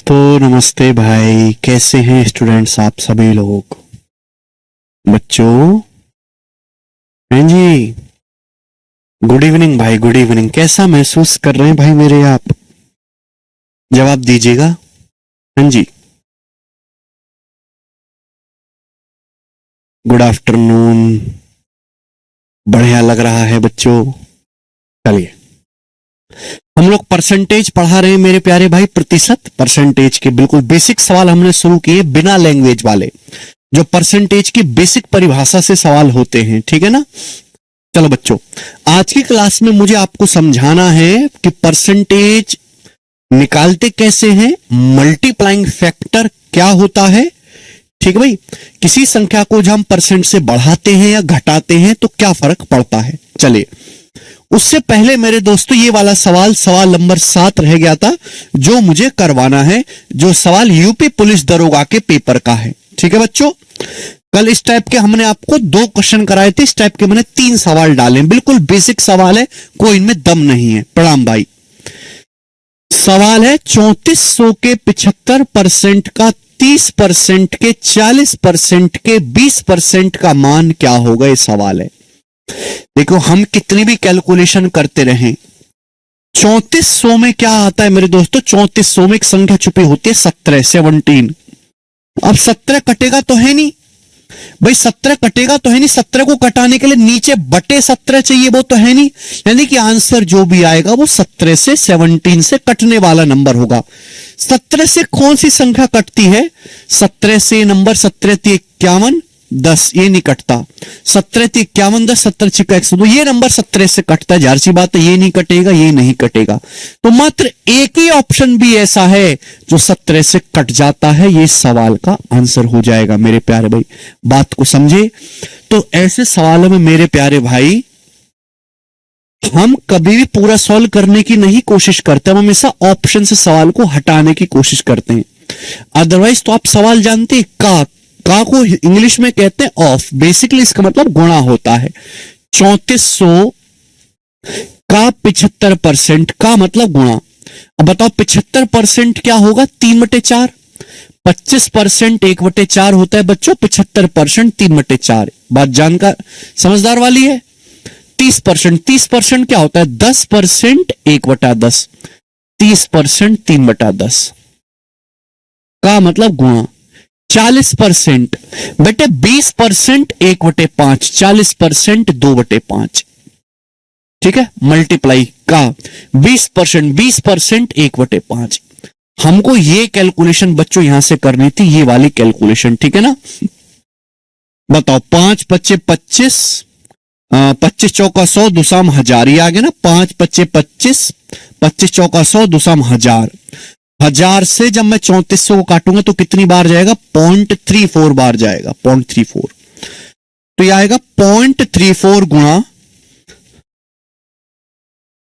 दोस्तों नमस्ते भाई, कैसे हैं स्टूडेंट्स आप सभी लोग। बच्चों हैं जी, गुड इवनिंग भाई, गुड इवनिंग। कैसा महसूस कर रहे हैं भाई मेरे आप, जवाब दीजिएगा। हाँ जी, गुड आफ्टरनून। बढ़िया लग रहा है बच्चों। चलिए, हम लोग परसेंटेज पढ़ा रहे हैं मेरे प्यारे भाई, प्रतिशत परसेंटेज के बिल्कुल बेसिक सवाल हमने शुरू किए बिना लैंग्वेज वाले, जो परसेंटेज की बेसिक परिभाषा से सवाल होते हैं, ठीक है ना। चलो बच्चों, आज की क्लास में मुझे आपको समझाना है कि परसेंटेज निकालते कैसे हैं, मल्टीप्लाइंग फैक्टर क्या होता है, ठीक है भाई। किसी संख्या को जब हम परसेंट से बढ़ाते हैं या घटाते हैं तो क्या फर्क पड़ता है। चलिए, उससे पहले मेरे दोस्तों ये वाला सवाल नंबर 7 रह गया था जो मुझे करवाना है, जो सवाल यूपी पुलिस दरोगा के पेपर का है, ठीक है बच्चों। कल इस टाइप के हमने आपको 2 क्वेश्चन कराए थे, इस टाइप के मैंने 3 सवाल डाले, बिल्कुल बेसिक सवाल है, कोई इनमें दम नहीं है। प्रणाम भाई। सवाल है 3400 के 75% का 30% के 40% के 20% का मान क्या होगा, ये सवाल है। देखो, हम कितनी भी कैलकुलेशन करते रहें, 3400 में क्या आता है मेरे दोस्तों, 3400 में एक संख्या छुपी होती है 17। अब 17 कटेगा तो है नहीं भाई, 17 कटेगा तो है नहीं, 17 को कटाने के लिए नीचे बटे 17 चाहिए, वो तो है नहीं। यानी कि आंसर जो भी आएगा वो 17 से 17 से कटने वाला नंबर होगा। 17 से कौन सी संख्या कटती है, 17 से नंबर 17 × 51 10, ये नहीं कटता। 17 × 51 10, 17 × 102, ये नंबर 17 से कटता है, जाहिर सी बात है ये नहीं कटेगा, ये नहीं कटेगा। तो मात्र एक ही ऑप्शन भी ऐसा है जो 17 से कट जाता है, ये सवाल का आंसर हो जाएगा मेरे प्यारे भाई। बात को समझे। तो ऐसे सवालों में मेरे प्यारे भाई हम कभी भी पूरा सॉल्व करने की नहीं कोशिश करते, हम हमेशा ऑप्शन से सवाल को हटाने की कोशिश करते हैं। अदरवाइज तो आप सवाल जानते हैं, का को इंग्लिश में कहते हैं ऑफ, बेसिकली इसका मतलब गुणा होता है। 3400 का 75% का मतलब गुणा। अब बताओ 75% क्या होगा, 3/4। 25% 1/4 होता है बच्चों, 75% 3/4। बात जानकर समझदार वाली है। 30% क्या होता है, 10% 1/10, 30% 3/10 का मतलब गुणा। 40% बेटे 20% 1/5, 40% 2/5, ठीक है, मल्टीप्लाई का 20% 1/5। हमको ये कैलकुलेशन बच्चों यहां से करनी थी, ये वाली कैलकुलेशन, ठीक है ना। बताओ, 5 × 5 = 25, 25 चौका 100, दुसाम 1000, ये आ गया ना। 5 × 5 = 25, 25 चौका 100, दुसाम 1000। 1000 से जब मैं 3400 को काटूंगा तो कितनी बार जाएगा, 0.34 बार जाएगा, 0.34। तो यह आएगा 0.34 गुणा,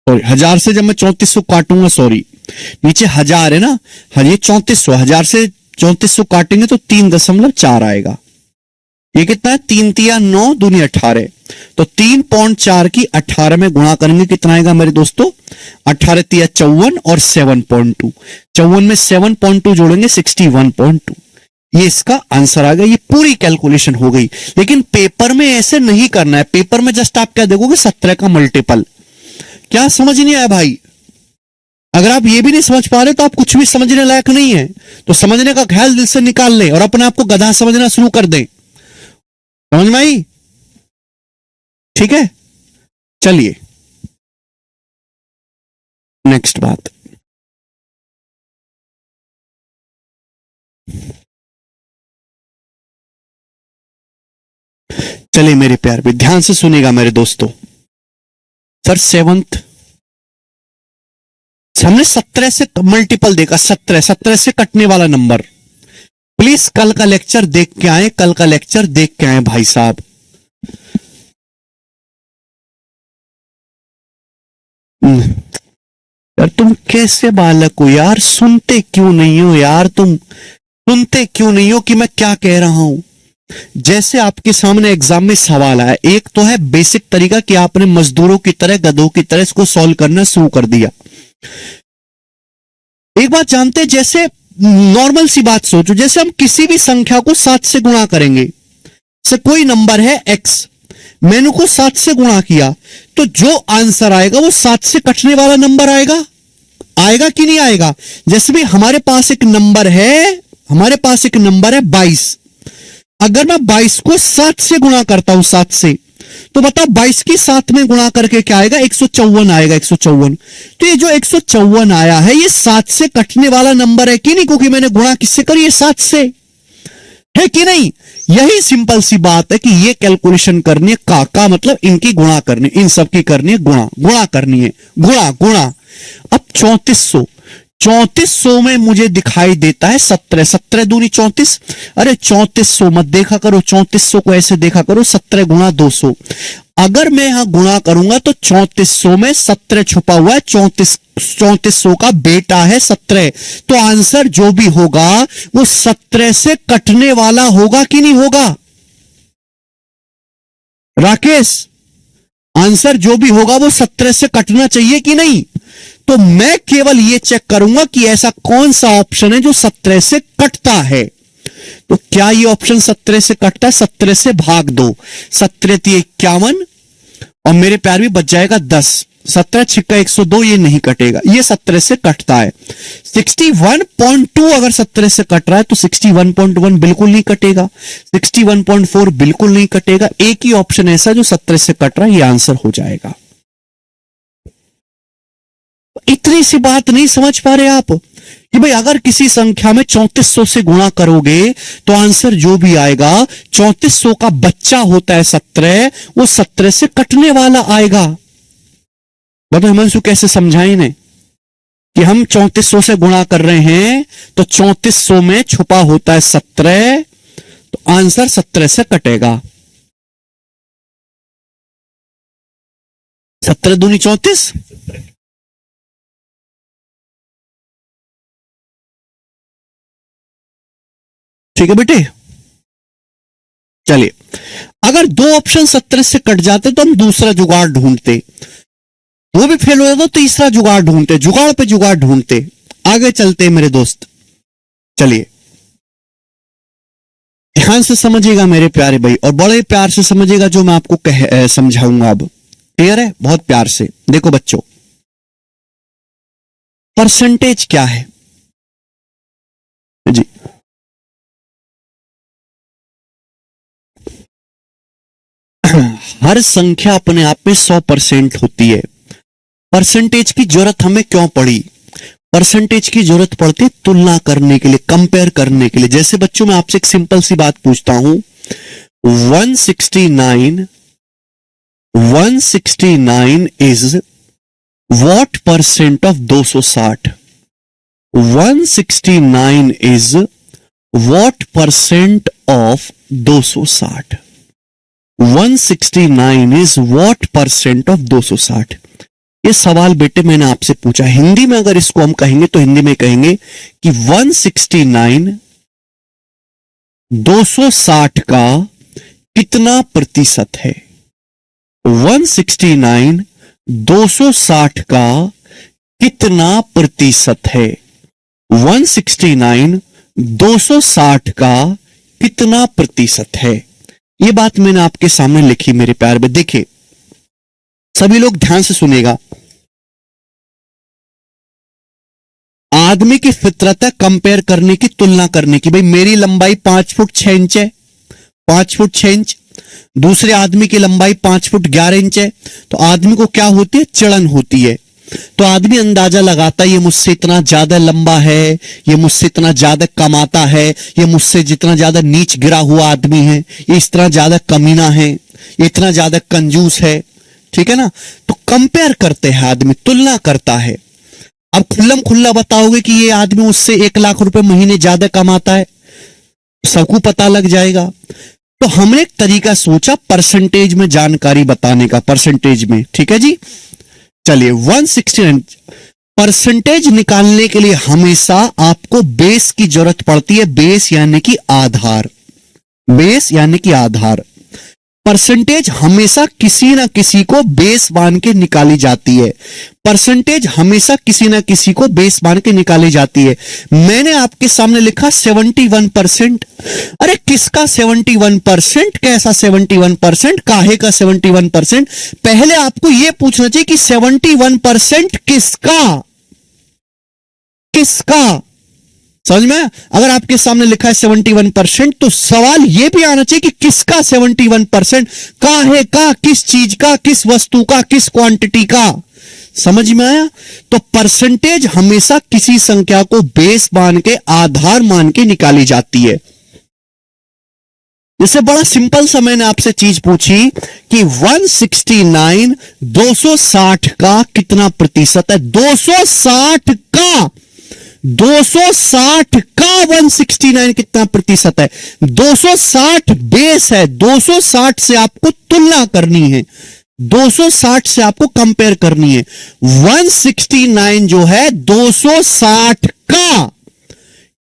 सॉरी 1000 से जब मैं 3400 काटूंगा, सॉरी नीचे 1000 है ना, ये 3400, 1000 से 3400 काटेंगे तो 3.4 आएगा। ये कितना है, 3 × 9 दूनी 18, तो 3.4 की 18 में गुणा करेंगे, कितना आएगा मेरे दोस्तों, 18 × 54 और 7.2, 54 में 7.2 जोड़ेंगे 61.2। ये इसका आंसर आ गया। ये पूरी कैलकुलेशन हो गई। लेकिन पेपर में ऐसे नहीं करना है, पेपर में जस्ट आप क्या देखोगे, 17 का मल्टीपल। क्या समझ नहीं आया भाई? अगर आप ये भी नहीं समझ पा रहे तो आप कुछ भी समझने लायक नहीं है। तो समझने का ख्याल दिल से निकाल लें और अपने आप को गधा समझना शुरू कर दें। समझ में आई? ठीक है, चलिए नेक्स्ट बात। चलिए मेरे प्यार भी ध्यान से सुनिएगा मेरे दोस्तों। सर 7th हमने 17 से मल्टीपल देखा, 17 से कटने वाला नंबर। प्लीज कल का लेक्चर देख के आए, कल का लेक्चर देख के आए भाई साहब। यार तुम कैसे बालक हो यार, सुनते क्यों नहीं हो यार, तुम सुनते क्यों नहीं हो कि मैं क्या कह रहा हूं। जैसे आपके सामने एग्जाम में सवाल आया, एक तो है बेसिक तरीका कि आपने मजदूरों की तरह, गधों की तरह इसको सॉल्व करना शुरू कर दिया। एक बात जानते हैं, जैसे नॉर्मल सी बात सोचो, जैसे हम किसी भी संख्या को 7 से गुणा करेंगे, से कोई नंबर है x, मैंने उसको 7 से गुणा किया, तो जो आंसर आएगा वो 7 से कटने वाला नंबर आएगा, आएगा कि नहीं आएगा? जैसे भी हमारे पास एक नंबर है 22, अगर मैं 22 को 7 से गुणा करता हूं, 7 से, तो बताओ 22 की 7 में गुणा करके क्या आएगा? 154 आएगा, 154। तो ये जो 154 आया है ये 7 से कटने वाला नंबर है कि नहीं? क्योंकि मैंने गुणा किससे करी है? 7 से, है कि नहीं? यही सिंपल सी बात है कि ये कैलकुलेशन करनी है, का मतलब इनकी गुणा करनी, इन सब की करनी है गुणा करनी है, गुणा। अब 3400 में मुझे दिखाई देता है 17 दूनी 34। अरे 3400 मत देखा करो, 3400 को ऐसे देखा करो 17 गुणा 200। अगर मैं यहां गुणा करूंगा तो 3400 में 17 छुपा हुआ है, 3400 का बेटा है 17, तो आंसर जो भी होगा वो 17 से कटने वाला होगा कि नहीं होगा? राकेश, आंसर जो भी होगा वो 17 से कटना चाहिए कि नहीं? तो मैं केवल ये चेक करूंगा कि ऐसा कौन सा ऑप्शन है जो 17 से कटता है। तो क्या ये ऑप्शन 17 से कटता है? 17 से भाग दो, 17 51 और मेरे प्यार भी बच जाएगा 10, 17 छिक्का 102, ये नहीं कटेगा, ये 17 से कटता है। 61.2 अगर 17 से कट रहा है तो 61.1 बिल्कुल नहीं कटेगा, 61.4 बिल्कुल नहीं कटेगा। एक ही ऑप्शन ऐसा जो 17 से कट रहा है, ये आंसर हो जाएगा। इतनी सी बात नहीं समझ पा रहे आप कि भाई अगर किसी संख्या में 3400 से गुणा करोगे तो आंसर जो भी आएगा, 3400 का बच्चा होता है 17, वो 17 से कटने वाला आएगा। बताओ हिमांशु कैसे समझाएं इन्हें कि हम 3400 से गुणा कर रहे हैं तो 3400 में छुपा होता है 17, तो आंसर 17 से कटेगा। 17 दूनी 34, ठीक है बेटे। चलिए, अगर दो ऑप्शन 17 से कट जाते तो हम दूसरा जुगाड़ ढूंढते, वो भी फेल हो जाता तो तीसरा जुगाड़ ढूंढते, जुगाड़ पे जुगाड़ ढूंढते। आगे चलते मेरे दोस्त, चलिए ध्यान से समझिएगा मेरे प्यारे भाई, और बड़े प्यार से समझिएगा जो मैं आपको समझाऊंगा। अब क्लियर है? बहुत प्यार से देखो बच्चों, परसेंटेज क्या है जी? हर संख्या अपने आप में 100% होती है। परसेंटेज की जरूरत हमें क्यों पड़ी? परसेंटेज की जरूरत पड़ती है तुलना करने के लिए, कंपेयर करने के लिए। जैसे बच्चों मैं आपसे एक सिंपल सी बात पूछता हूं, 169 is what percent of 260? 169 is what percent of 260? 169 is what percent of 260? ये सवाल बेटे मैंने आपसे पूछा। हिंदी में अगर इसको हम कहेंगे तो हिंदी में कहेंगे कि 169 260 का कितना प्रतिशत है? 169 260 का कितना प्रतिशत है? 169 260 का कितना प्रतिशत है? ये बात मैंने आपके सामने लिखी मेरे प्यार में। देखिए सभी लोग ध्यान से सुनेगा। आदमी की फितरत है कंपेयर करने की, तुलना करने की। भाई मेरी लंबाई 5 फुट 6 इंच है, 5 फुट 6 इंच, दूसरे आदमी की लंबाई 5 फुट 11 इंच है, तो आदमी को क्या होती है? चिड़न होती है। तो आदमी अंदाजा लगाता है ये मुझसे इतना ज्यादा लंबा है, ये मुझसे इतना ज्यादा कमाता है, ये मुझसे जितना ज्यादा नीच गिरा हुआ आदमी है, ये इस तरह ज्यादा कमीना है, ये इतना ज्यादा कंजूस है। ठीक है ना? तो कंपेयर करते हैं आदमी, तुलना करता है। अब खुल्लम खुल्ला बताओगे कि ये आदमी उससे 1 लाख रुपए महीने ज्यादा कमाता है, सबको पता लग जाएगा। तो हमने एक तरीका सोचा परसेंटेज में जानकारी बताने का, परसेंटेज में। ठीक है जी? चलिए 169 परसेंटेज निकालने के लिए हमेशा आपको बेस की जरूरत पड़ती है। बेस यानी कि आधार, बेस यानी कि आधार। परसेंटेज हमेशा किसी ना किसी को बेस मान के निकाली जाती है। परसेंटेज हमेशा किसी ना किसी को बेस मान के निकाली जाती है। मैंने आपके सामने लिखा 71%। अरे किसका 71%? कैसा 71%? काहे का 71%? पहले आपको यह पूछना चाहिए कि 71% किसका, किसका। समझ में? अगर आपके सामने लिखा है 71%, तो सवाल यह भी आना चाहिए कि किसका 71%, काहे का, किस चीज का, किस वस्तु का, किस क्वांटिटी का। समझ में आया? तो परसेंटेज हमेशा किसी संख्या को बेस मान के, आधार मान के निकाली जाती है। इससे बड़ा सिंपल सा मैंने आपसे चीज पूछी कि 169 260 का कितना प्रतिशत है? 260 का 169 कितना प्रतिशत है? 260 बेस है। 260 से आपको तुलना करनी है, 260 से आपको कंपेयर करनी है। 169 जो है 260 का,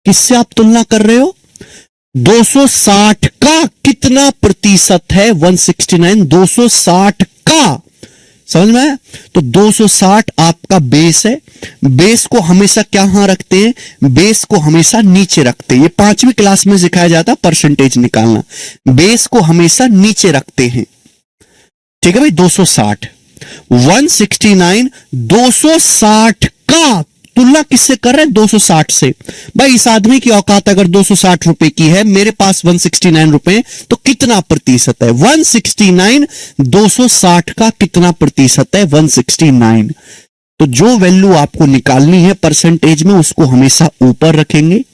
किससे आप तुलना कर रहे हो? 260 का कितना प्रतिशत है? 169 260 का। समझ में आया? तो 260 आपका बेस है। बेस को हमेशा क्या रखते हैं? बेस को हमेशा नीचे रखते हैं। ये 5वीं क्लास में सिखाया जाता है परसेंटेज निकालना। बेस को हमेशा नीचे रखते हैं। ठीक है भाई। 260 169 260 का तुलना किससे कर रहे हैं? 260 से। भाई इस आदमी की औकात अगर 260 रुपए की है, मेरे पास 169 रुपए, तो कितना प्रतिशत है? 169 260 का कितना प्रतिशत है? 169। तो जो वैल्यू आपको निकालनी है परसेंटेज में, उसको हमेशा ऊपर रखेंगे।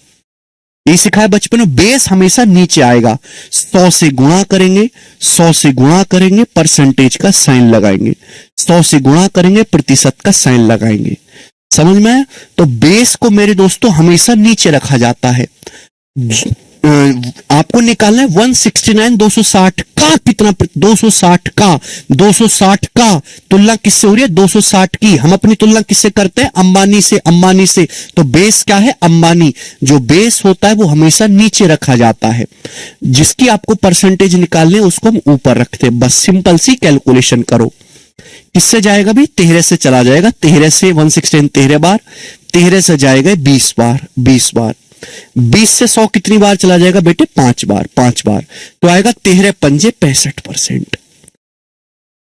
ये सिखाया बचपन में। बेस हमेशा नीचे आएगा। 100 से गुणा करेंगे, 100 से गुणा करेंगे, परसेंटेज का साइन लगाएंगे। 100 से गुणा करेंगे, प्रतिशत का साइन लगाएंगे। समझ में? तो बेस को मेरे दोस्तों हमेशा नीचे रखा जाता है। आपको निकालना है 169 260 का कितना, 260 का 260 का तुलना किससे हो रही है? 260 की। हम अपनी तुलना किससे करते हैं? अंबानी से। अंबानी से। तो बेस क्या है? अंबानी। जो बेस होता है वो हमेशा नीचे रखा जाता है। जिसकी आपको परसेंटेज निकालने उसको हम ऊपर रखते हैं। बस सिंपल सी कैलकुलेशन करो। किससे जाएगा भी? 13 से चला जाएगा। 13 से 169 13 बार, 13 से जाएगा 20 बार, 20 बार। 20 से 100 कितनी बार चला जाएगा बेटे? 5 बार, 5 बार। तो आएगा 13 पंजे 65%।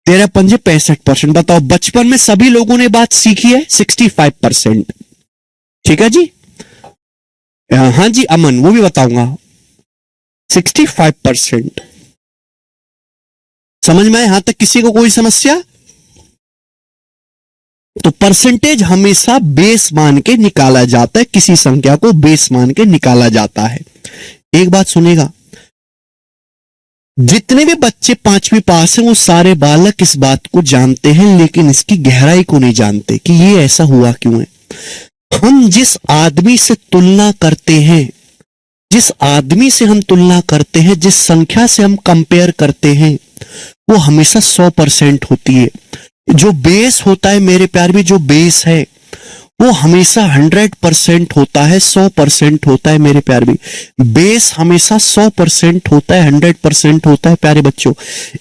13 पंजे 65%। बताओ बचपन में सभी लोगों ने बात सीखी है 65%। ठीक है जी? हाँ जी अमन, वो भी बताऊंगा। 65%। समझ में आया? यहां तक किसी को कोई समस्या? तो परसेंटेज हमेशा बेस मान के निकाला जाता है। किसी संख्या को बेस मान के निकाला जाता है। एक बात सुनेगा, जितने भी बच्चे 5वीं पास हैं वो सारे बालक इस बात को जानते हैं, लेकिन इसकी गहराई को नहीं जानते कि ये ऐसा हुआ क्यों है। हम जिस आदमी से तुलना करते हैं, जिस आदमी से हम तुलना करते हैं, जिस संख्या से हम कंपेयर करते हैं, वो हमेशा 100% होती है। जो बेस होता है मेरे प्यार भी, जो बेस है वो हमेशा 100% होता है, 100% होता है मेरे प्यार भी। बेस हमेशा 100% होता है, 100% होता है प्यारे बच्चों।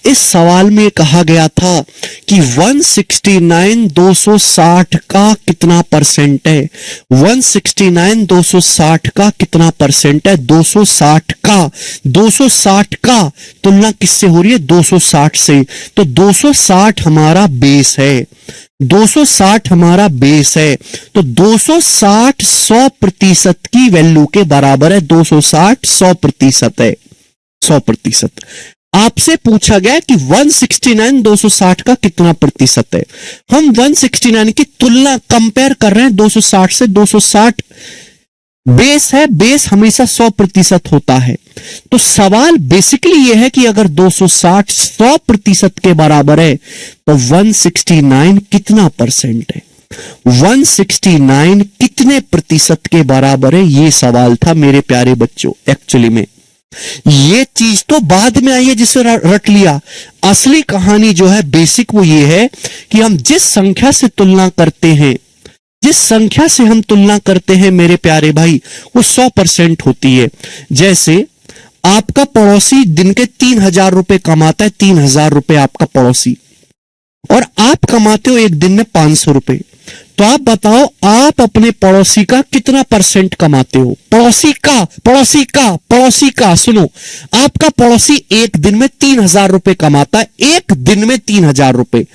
इस सवाल में कहा गया था कि 169 260 का कितना परसेंट है? 169 260 का कितना परसेंट है? 260 का। 260 का तुलना किससे हो रही है? 260 से। तो 260 हमारा बेस है। 260 हमारा बेस है। तो 260 100% की वैल्यू के बराबर है। 260 100% है, 100%। आपसे पूछा गया कि 169 260 का कितना प्रतिशत है। हम 169 की तुलना कंपेयर कर रहे हैं 260 से। 260 बेस है, बेस हमेशा 100% होता है। तो सवाल बेसिकली यह है कि अगर 260 100% के बराबर है तो 169 कितना परसेंट है? 169 कितने प्रतिशत के बराबर है? यह सवाल था मेरे प्यारे बच्चों। एक्चुअली में यह चीज तो बाद में आई है जिसे रट लिया। असली कहानी जो है बेसिक वो ये है कि हम जिस संख्या से तुलना करते हैं, जिस संख्या से हम तुलना करते हैं मेरे प्यारे भाई, वो 100% होती है। जैसे आपका पड़ोसी दिन के 3,000 रुपए कमाता है, 3,000 रुपए आपका पड़ोसी, और आप कमाते हो एक दिन में 500 रुपए। तो आप बताओ आप अपने पड़ोसी का कितना परसेंट कमाते हो? पड़ोसी का सुनो, आपका पड़ोसी एक दिन में 3,000 रुपए कमाता है, एक दिन में 3,000 रुपए,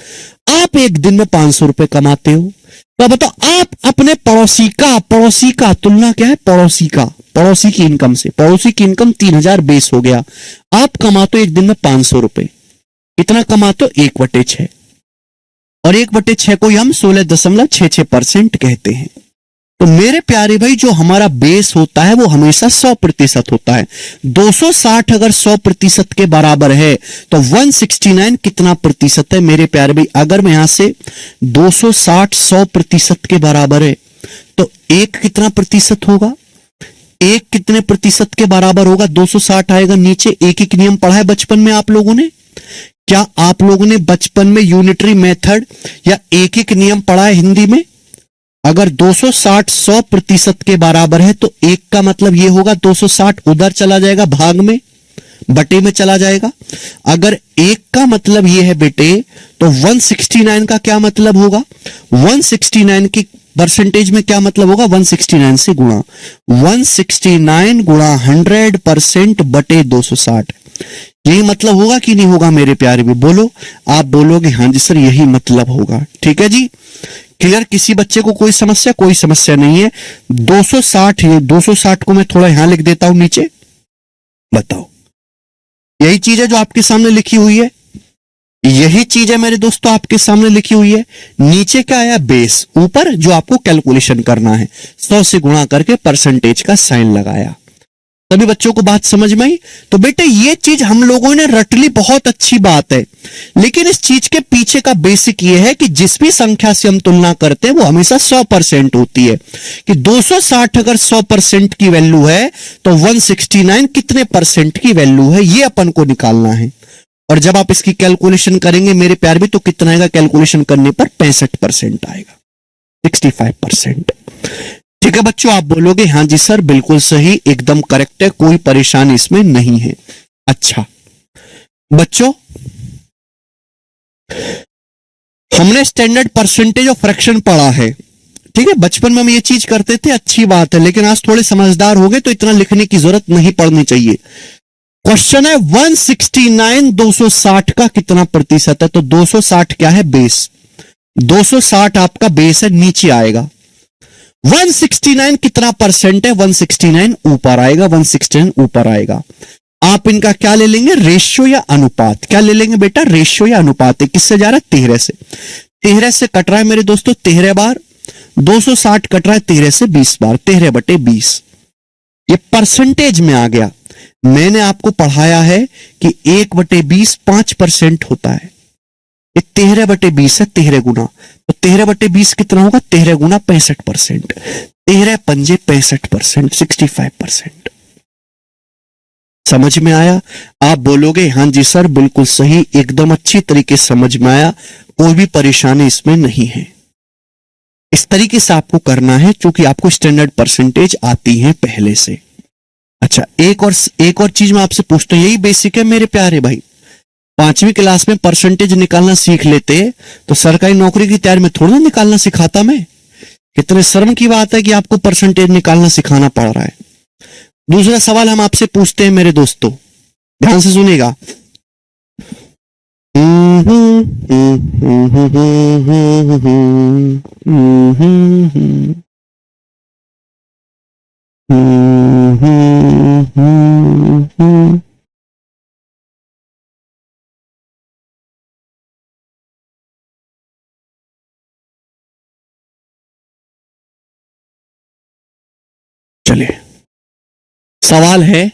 आप एक दिन में 500 रुपए कमाते हो। तो बताओ आप अपने पड़ोसी का तुलना क्या है? पड़ोसी की इनकम से, पड़ोसी की इनकम 3,000 बेस हो गया, आप कमाते हो एक दिन में 500 रुपए, कितना कमाते हो? 1/6, और 1/6 को ही हम 16.66% कहते हैं। तो मेरे प्यारे भाई, जो हमारा बेस होता है वो हमेशा 100% होता है। 260 अगर 100% के बराबर है तो 169 कितना प्रतिशत है मेरे प्यारे भाई? अगर मैं यहां से 260 100% के बराबर है तो एक कितना प्रतिशत होगा? एक कितने प्रतिशत के बराबर होगा? 260 आएगा नीचे। एक नियम पढ़ा है बचपन में आप लोगों ने? क्या आप लोगों ने बचपन में यूनिटरी मेथड या एक नियम पढ़ा है हिंदी में? अगर 260 100% के बराबर है तो एक का मतलब यह होगा 260 उधर चला जाएगा, भाग में, बटे में चला जाएगा। अगर एक का मतलब यह है बेटे, तो 169 का क्या मतलब होगा? 169 की परसेंटेज में क्या मतलब होगा? 169 से गुणा, 169 गुणा 100% बटे 260, यही मतलब होगा कि नहीं होगा मेरे प्यारे भी? बोलो, आप बोलोगे हाँ जी सर यही मतलब होगा। ठीक है जी, क्लियर? किसी बच्चे को कोई समस्या? कोई समस्या नहीं है। 260, ये 260 को मैं थोड़ा यहां लिख देता हूं नीचे, बताओ, यही चीज है जो आपके सामने लिखी हुई है, यही चीज है मेरे दोस्तों आपके सामने लिखी हुई है। नीचे क्या आया? बेस, ऊपर जो आपको कैलकुलेशन करना है, 100 से गुणा करके परसेंटेज का साइन लगाया। सभी बच्चों को बात समझ में आई? तो बेटे ये चीज हम लोगों ने रट ली, बहुत अच्छी बात है, लेकिन इस चीज के पीछे का बेसिक ये है कि जिस भी संख्या से हम तुलना करते हैं वो हमेशा 100% होती है। कि 260 अगर 100% की वैल्यू है तो 169 कितने परसेंट की वैल्यू है, ये अपन को निकालना है। और जब आप इसकी कैलकुलेशन करेंगे मेरे प्यार भी, तो कितना आएगा कैलकुलेशन करने पर? 65% आएगा, 65%। ठीक है बच्चों, आप बोलोगे हाँ जी सर बिल्कुल सही, एकदम करेक्ट है, कोई परेशानी इसमें नहीं है। अच्छा बच्चों, हमने स्टैंडर्ड परसेंटेज ऑफ फ्रैक्शन पढ़ा है। ठीक है, बचपन में हम ये चीज करते थे, अच्छी बात है, लेकिन आज थोड़े समझदार हो गए तो इतना लिखने की जरूरत नहीं पड़नी चाहिए। क्वेश्चन है 169 260 का कितना प्रतिशत है? तो 260 क्या है? बेस, 260 आपका बेस है, नीचे आएगा। 169 कितना परसेंट है? 169 ऊपर आएगा, 169 ऊपर आएगा। आप इनका क्या ले लेंगे? रेशियो या अनुपात। क्या ले लेंगे बेटा? रेशियो या अनुपात। किससे जा रहा है? 13 से। 13 से कट रहा है मेरे दोस्तों 13 बार, 260 कट रहा है 13 से 20 बार, 13/20। ये परसेंटेज में आ गया। मैंने आपको पढ़ाया है कि 1/20 5% होता है, ये 13/20 है, 13 गुना, तो 13/20 कितना होगा? 13 गुना 65%, 13 पंजे 65%, 65%। समझ में आया? आप बोलोगे हाँ जी सर बिल्कुल सही, एकदम अच्छी तरीके से समझ में आया, कोई भी परेशानी इसमें नहीं है। इस तरीके से आपको करना है क्योंकि आपको स्टैंडर्ड परसेंटेज आती है पहले से। अच्छा, एक और चीज मैं आपसे पूछता हूं, यही बेसिक है मेरे प्यारे भाई। 5वीं क्लास में परसेंटेज निकालना सीख लेते तो सरकारी नौकरी की तैयारी में थोड़ा ना निकालना सिखाता मैं। कितने शर्म की बात है कि आपको परसेंटेज निकालना सिखाना पड़ रहा है। दूसरा सवाल हम आपसे पूछते हैं मेरे दोस्तों, ध्यान से सुनिएगा। चलिए, सवाल है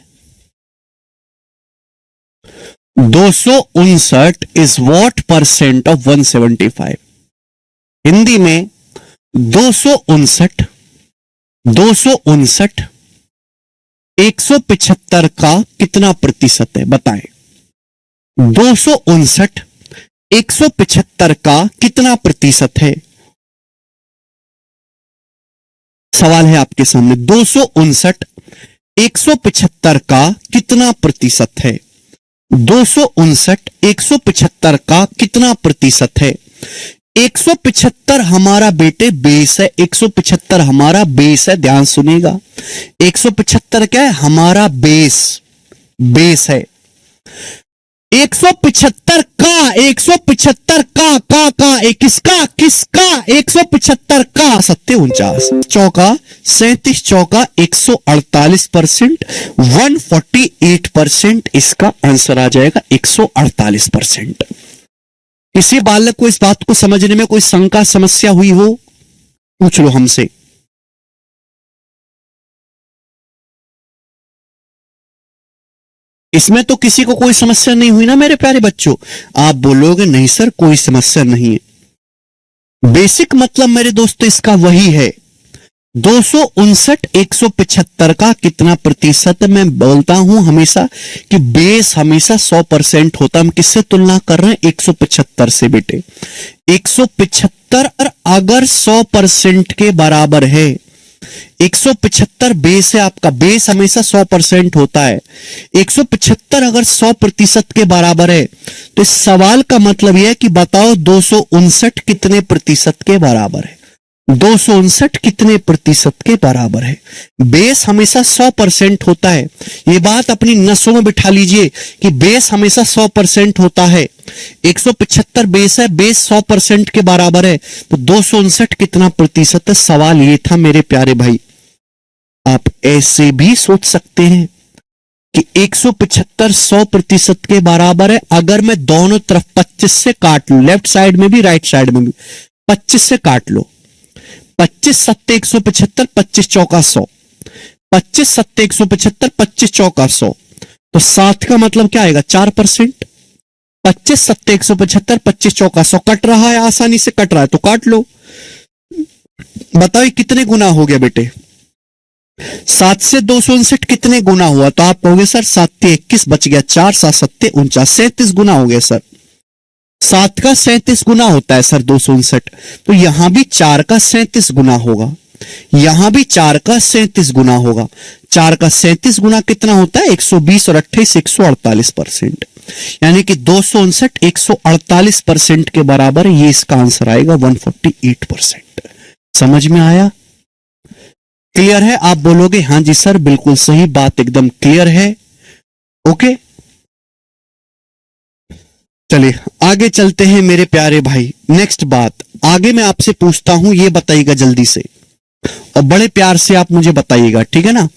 259 is what percent of 175? Hindi में 259 175 का कितना प्रतिशत है? बताएं। 259 175 का कितना प्रतिशत है? सवाल है आपके सामने। 259 175 का कितना प्रतिशत है? 259 175 का कितना प्रतिशत है? 175 हमारा बेटे बेस है, 175 हमारा बेस है, ध्यान सुनिएगा। 175 क्या है? हमारा बेस है। 175 का 175 का किसका 175 का 47 चौका 37 चौका 148%, 148% इसका आंसर आ जाएगा 148%। किसी बालक को इस बात को समझने में कोई शंका समस्या हुई हो, पूछ लो हमसे। इसमें तो किसी को कोई समस्या नहीं हुई ना मेरे प्यारे बच्चों? आप बोलोगे नहीं सर कोई समस्या नहीं है। बेसिक मतलब मेरे दोस्तों इसका वही है। 259 175 का कितना प्रतिशत? मैं बोलता हूं हमेशा कि बेस हमेशा 100% होता है। हम किससे तुलना कर रहे हैं? 175 से बेटे। 175 अगर 100% के बराबर है, 175 बेस है आपका, बेस हमेशा 100% होता है। 175 अगर 100% के बराबर है तो इस सवाल का मतलब यह है कि बताओ 259 कितने प्रतिशत के बराबर है? 259 कितने प्रतिशत के बराबर है? बेस हमेशा 100% होता है। ये बात अपनी नसों में बिठा लीजिए कि बेस हमेशा 100% होता है। 175 बेस है, बेस 100% के बराबर है, तो 259 कितना प्रतिशत है? सवाल ये था मेरे प्यारे भाई। आप ऐसे भी सोच सकते हैं कि 175 100% के बराबर है। अगर मैं दोनों तरफ 25 से काट लूं, लेफ्ट साइड में भी राइट साइड में भी 25 से काट लो, 25 सत्ते 175, 25 चौका 100, 25 सत्ते 175, 25 चौका 100, तो 7 का मतलब क्या आएगा? 4%। 25 सत्ते 175, 25 चौका 100 कट रहा है, आसानी से कट रहा है तो काट लो। बताओ कितने गुना हो गया बेटे? 7 से 259 कितने गुना हुआ? तो आप कहोगे सर 7 21 बच गया, 4 7 सत्ते 49, 37 गुना हो गया सर। 7 का 37 गुना होता है सर 259, तो यहां भी 4 का 37 गुना होगा, यहां भी 4 का 37 गुना होगा। 4 का 37 गुना कितना होता है? 120 और 28 148%, यानी कि 259 148% के बराबर है। ये इसका आंसर आएगा 148%। समझ में आया? क्लियर है? आप बोलोगे हां जी सर बिल्कुल सही बात, एकदम क्लियर है। ओके, चलिए आगे चलते हैं मेरे प्यारे भाई। नेक्स्ट बात आगे मैं आपसे पूछता हूं, ये बताइएगा जल्दी से और बड़े प्यार से आप मुझे बताइएगा, ठीक है ना?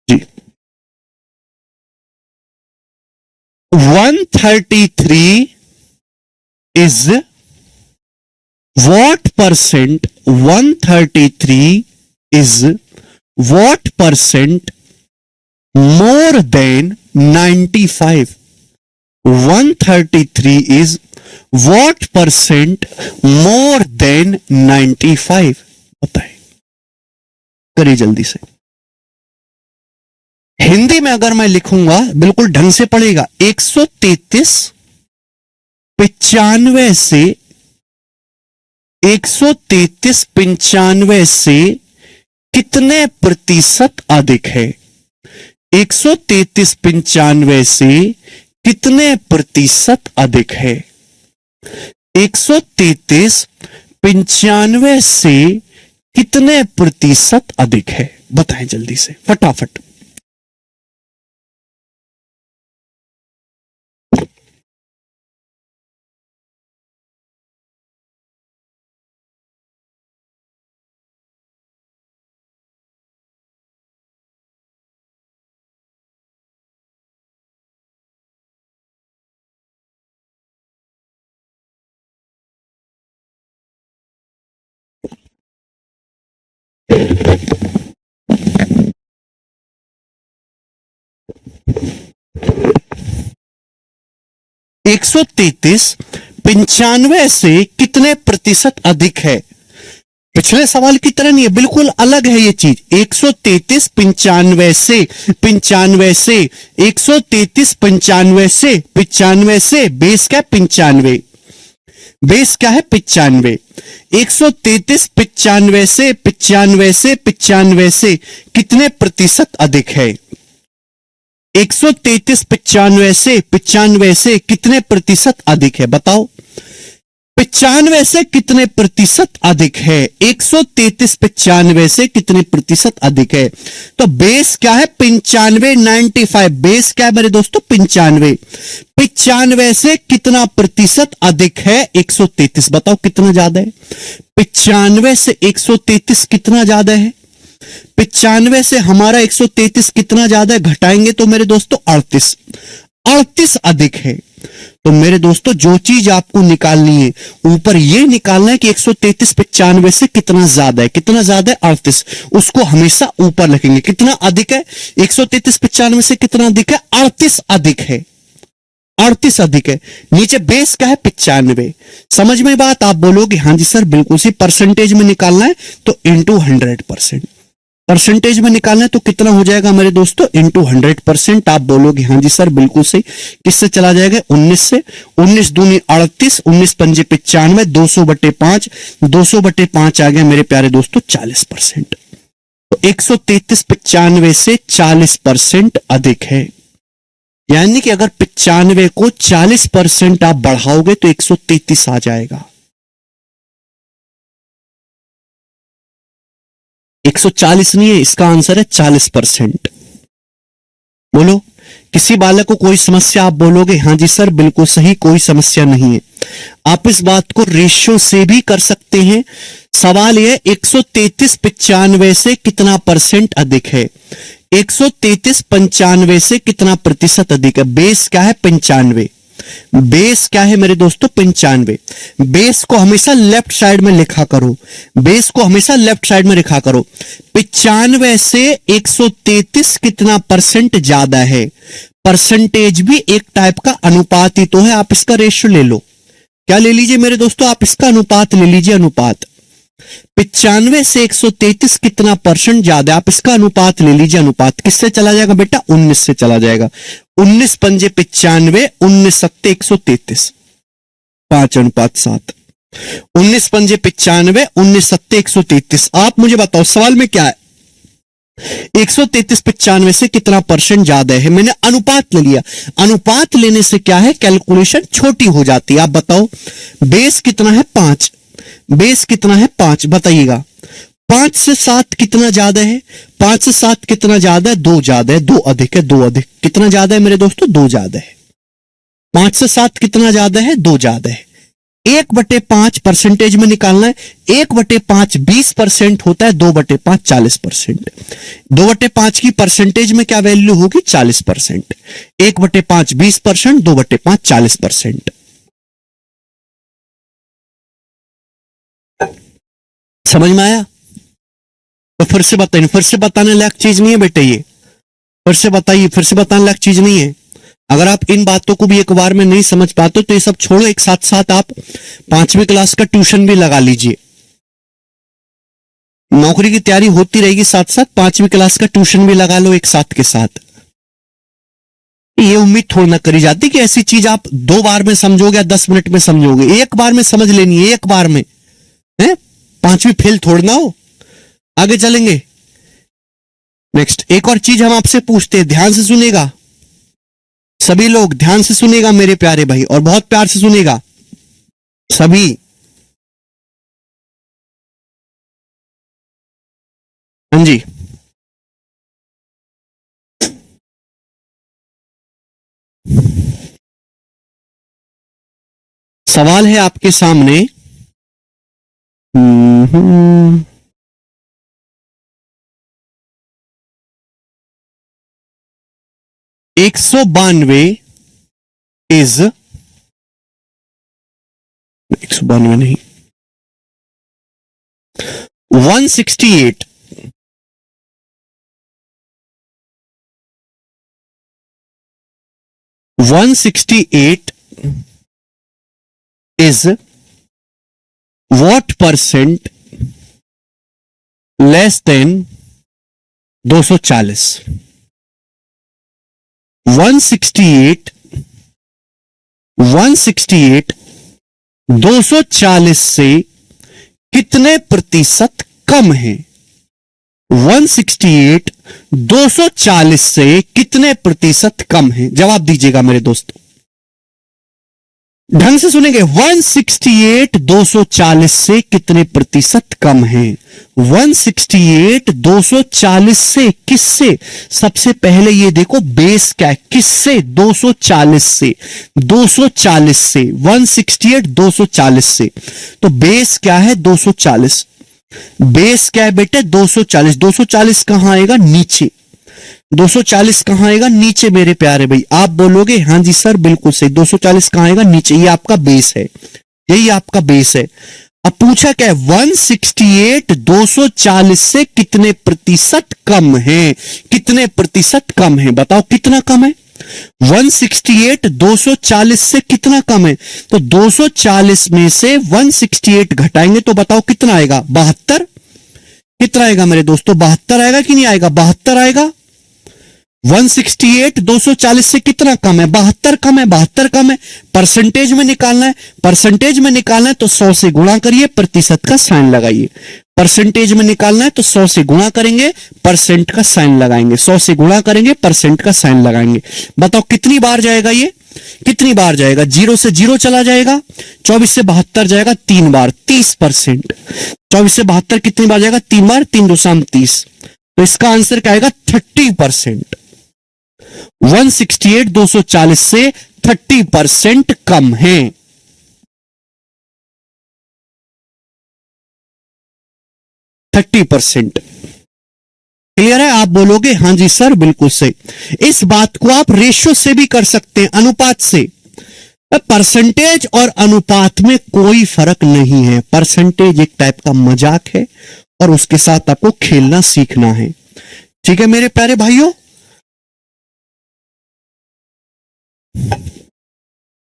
जी, 133 is what percent? 133 is what percent more than 95? 133 is what percent more than 95? बताए, करिए जल्दी से। हिंदी में अगर मैं लिखूंगा बिल्कुल ढंग से पड़ेगा। 133 95 से 133 95 से कितने प्रतिशत अधिक है? 133 95 से कितने प्रतिशत अधिक है? 133 95 से कितने प्रतिशत अधिक है? बताएं जल्दी से फटाफट। एक 133 95 से कितने प्रतिशत अधिक है? पिछले सवाल की तरह नहीं है, बिल्कुल अलग है ये चीज। 133 95 से 133 95 से बेस क्या 95, बेस क्या है 95। 133 95 से कितने प्रतिशत अधिक है? 133 95 से कितने प्रतिशत अधिक है? बताओ 95 से कितने प्रतिशत अधिक है? 133 95 से कितने प्रतिशत अधिक है? तो बेस क्या है 95 95। बेस क्या है मेरे दोस्तों 95। 95 से कितना प्रतिशत अधिक है? 133। बताओ कितना ज्यादा है? 95 से 133 कितना ज्यादा है? 95 से हमारा 133 कितना ज्यादा है? घटाएंगे तो मेरे दोस्तों 38 अधिक है। तो मेरे दोस्तों जो चीज आपको निकालनी है ऊपर ये निकालना है कि 133 95 से कितना ज्यादा है। कितना ज्यादा है? 38। उसको हमेशा ऊपर लिखेंगे। कितना अधिक है? 133 95 से कितना अधिक है? 38 अधिक है। 38 अधिक है। नीचे बेस क्या है 95। समझ में बात? आप बोलोगे हाँ जी सर बिल्कुल सी। परसेंटेज में निकालना है तो इंटू 100%। परसेंटेज में निकालना है तो कितना हो जाएगा मेरे दोस्तों? इंटू 100%। आप बोलोगे हाँ जी सर बिल्कुल सही। किससे चला जाएगा? 19 से। 19 दूनी 38, 19 पंजे 95, 200/5। 200/5 आ गया मेरे प्यारे दोस्तों 40%। तो 133 95 से 40% अधिक है। यानी कि अगर 95 को 40% आप बढ़ाओगे तो 133 आ जाएगा। 140 नहीं है, इसका आंसर है 40%। बोलो किसी बालक को कोई समस्या? आप बोलोगे हाँ जी सर बिल्कुल सही, कोई समस्या नहीं है। आप इस बात को रेशियो से भी कर सकते हैं। सवाल यह 133 95 से कितना परसेंट अधिक है? 133 95 से कितना प्रतिशत अधिक है? बेस क्या है 95। बेस क्या है मेरे दोस्तों 95। बेस को हमेशा लेफ्ट साइड में लिखा करो। बेस को हमेशा लेफ्ट साइड में लिखा करो। 95 से 133 कितना परसेंट ज्यादा है? परसेंटेज भी एक टाइप का अनुपात ही तो है। आप इसका रेशियो ले लो। क्या ले लीजिए मेरे दोस्तों? आप इसका अनुपात ले लीजिए। अनुपात 95 से 133 कितना परसेंट ज्यादा है? आप इसका अनुपात ले लीजिए। अनुपात किससे चला जाएगा बेटा? 19 से चला जाएगा। 19 पंजे 95, 19 सत्ते 133, 5:7। 19 पंजे 95, 19 सत्ते 133। आप मुझे बताओ सवाल में क्या है? 133 95 से कितना परसेंट ज्यादा है? मैंने अनुपात ले लिया। अनुपात लेने से क्या है? कैलकुलेशन छोटी हो जाती है। आप बताओ बेस कितना है? 5। बेस कितना है? 5। बताइएगा 5 से 7 कितना ज्यादा है? 5 से 7 कितना ज्यादा है? 2 ज्यादा है। 2 अधिक है। 2 अधिक। कितना ज्यादा है मेरे दोस्तों? 2 ज्यादा है। 5 से 7 कितना ज्यादा है? 2 ज्यादा है। 1/5 परसेंटेज में निकालना है। 1/5 20% होता है। 2/5 40%। 2/5 की परसेंटेज में क्या वैल्यू होगी? 40%। 1/5 20%, 2/5 40%। समझ में आया? तो फिर से बताइए। फिर से बताने लायक चीज नहीं है बेटे ये। फिर से बताइए। फिर से बताने लायक चीज नहीं है। अगर आप इन बातों को भी एक बार में नहीं समझ पाते तो ये सब छोड़ो। एक साथ साथ आप 5वीं क्लास का ट्यूशन भी लगा लीजिए। नौकरी की तैयारी होती रहेगी साथ साथ 5वीं क्लास का ट्यूशन भी लगा लो एक साथ के साथ। ये उम्मीद थोड़ी ना करी जाती कि ऐसी चीज आप 2 बार में समझोगे या 10 मिनट में समझोगे। एक बार में समझ लेनी है। एक बार में है। 5वीं फेल थोड़ना हो। आगे चलेंगे। नेक्स्ट एक और चीज हम आपसे पूछते हैं, ध्यान से सुनेगा सभी लोग। ध्यान से सुनेगा मेरे प्यारे भाई, और बहुत प्यार से सुनेगा सभी। हाँ जी सवाल है आपके सामने। 192 इज 192 नहीं 168 168 is what percent less than 240? 168 240 से कितने प्रतिशत कम है? 168 240 से कितने प्रतिशत कम है? जवाब दीजिएगा मेरे दोस्तों, ढंग से सुनेंगे। 168 240 से कितने प्रतिशत कम है? 168 240 से किससे? सबसे पहले ये देखो बेस क्या है, किससे? 240 से, 240 से, 168 240 से। तो बेस क्या है? 240। बेस क्या है बेटे? 240। 240 कहां आएगा? नीचे। 240 कहां आएगा? नीचे मेरे प्यारे भाई। आप बोलोगे हाँ जी सर बिल्कुल सही। 240 कहां आएगा? नीचे। ये आपका बेस है, यही आपका बेस है। अब पूछा क्या है? 168 240 से कितने प्रतिशत कम है? कितने प्रतिशत कम है? बताओ कितना कम है? 168 240 से कितना कम है? तो 240 में से 168 घटाएंगे तो बताओ कितना आएगा? 72। कितना आएगा मेरे दोस्तों? 72 आएगा कि नहीं आएगा? 72 आएगा। 168 240 से कितना कम है? 72 कम है। 72 कम है। परसेंटेज में निकालना है, परसेंटेज में निकालना है तो 100 से गुणा करिए, प्रतिशत का साइन लगाइए। परसेंटेज में निकालना है तो 100 से गुणा करेंगे, परसेंट का साइन लगाएंगे। 100 से गुणा करेंगे, परसेंट का साइन लगाएंगे। बताओ कितनी बार जाएगा ये? कितनी बार जाएगा? 0 से 0 चला जाएगा, 24 से 72 जाएगा 3 बार, 30%। 24 से 72 कितनी बार जाएगा? 3 बार, 3 2 30। तो इसका आंसर क्या आएगा? 30%। 168 240 से 30% कम है। Thirty percent. क्लियर है? आप बोलोगे हाँ जी सर बिल्कुल सही। इस बात को आप रेशियो से भी कर सकते हैं, अनुपात से। परसेंटेज और अनुपात में कोई फर्क नहीं है। परसेंटेज एक टाइप का मजाक है और उसके साथ आपको खेलना सीखना है। ठीक है मेरे प्यारे भाइयों।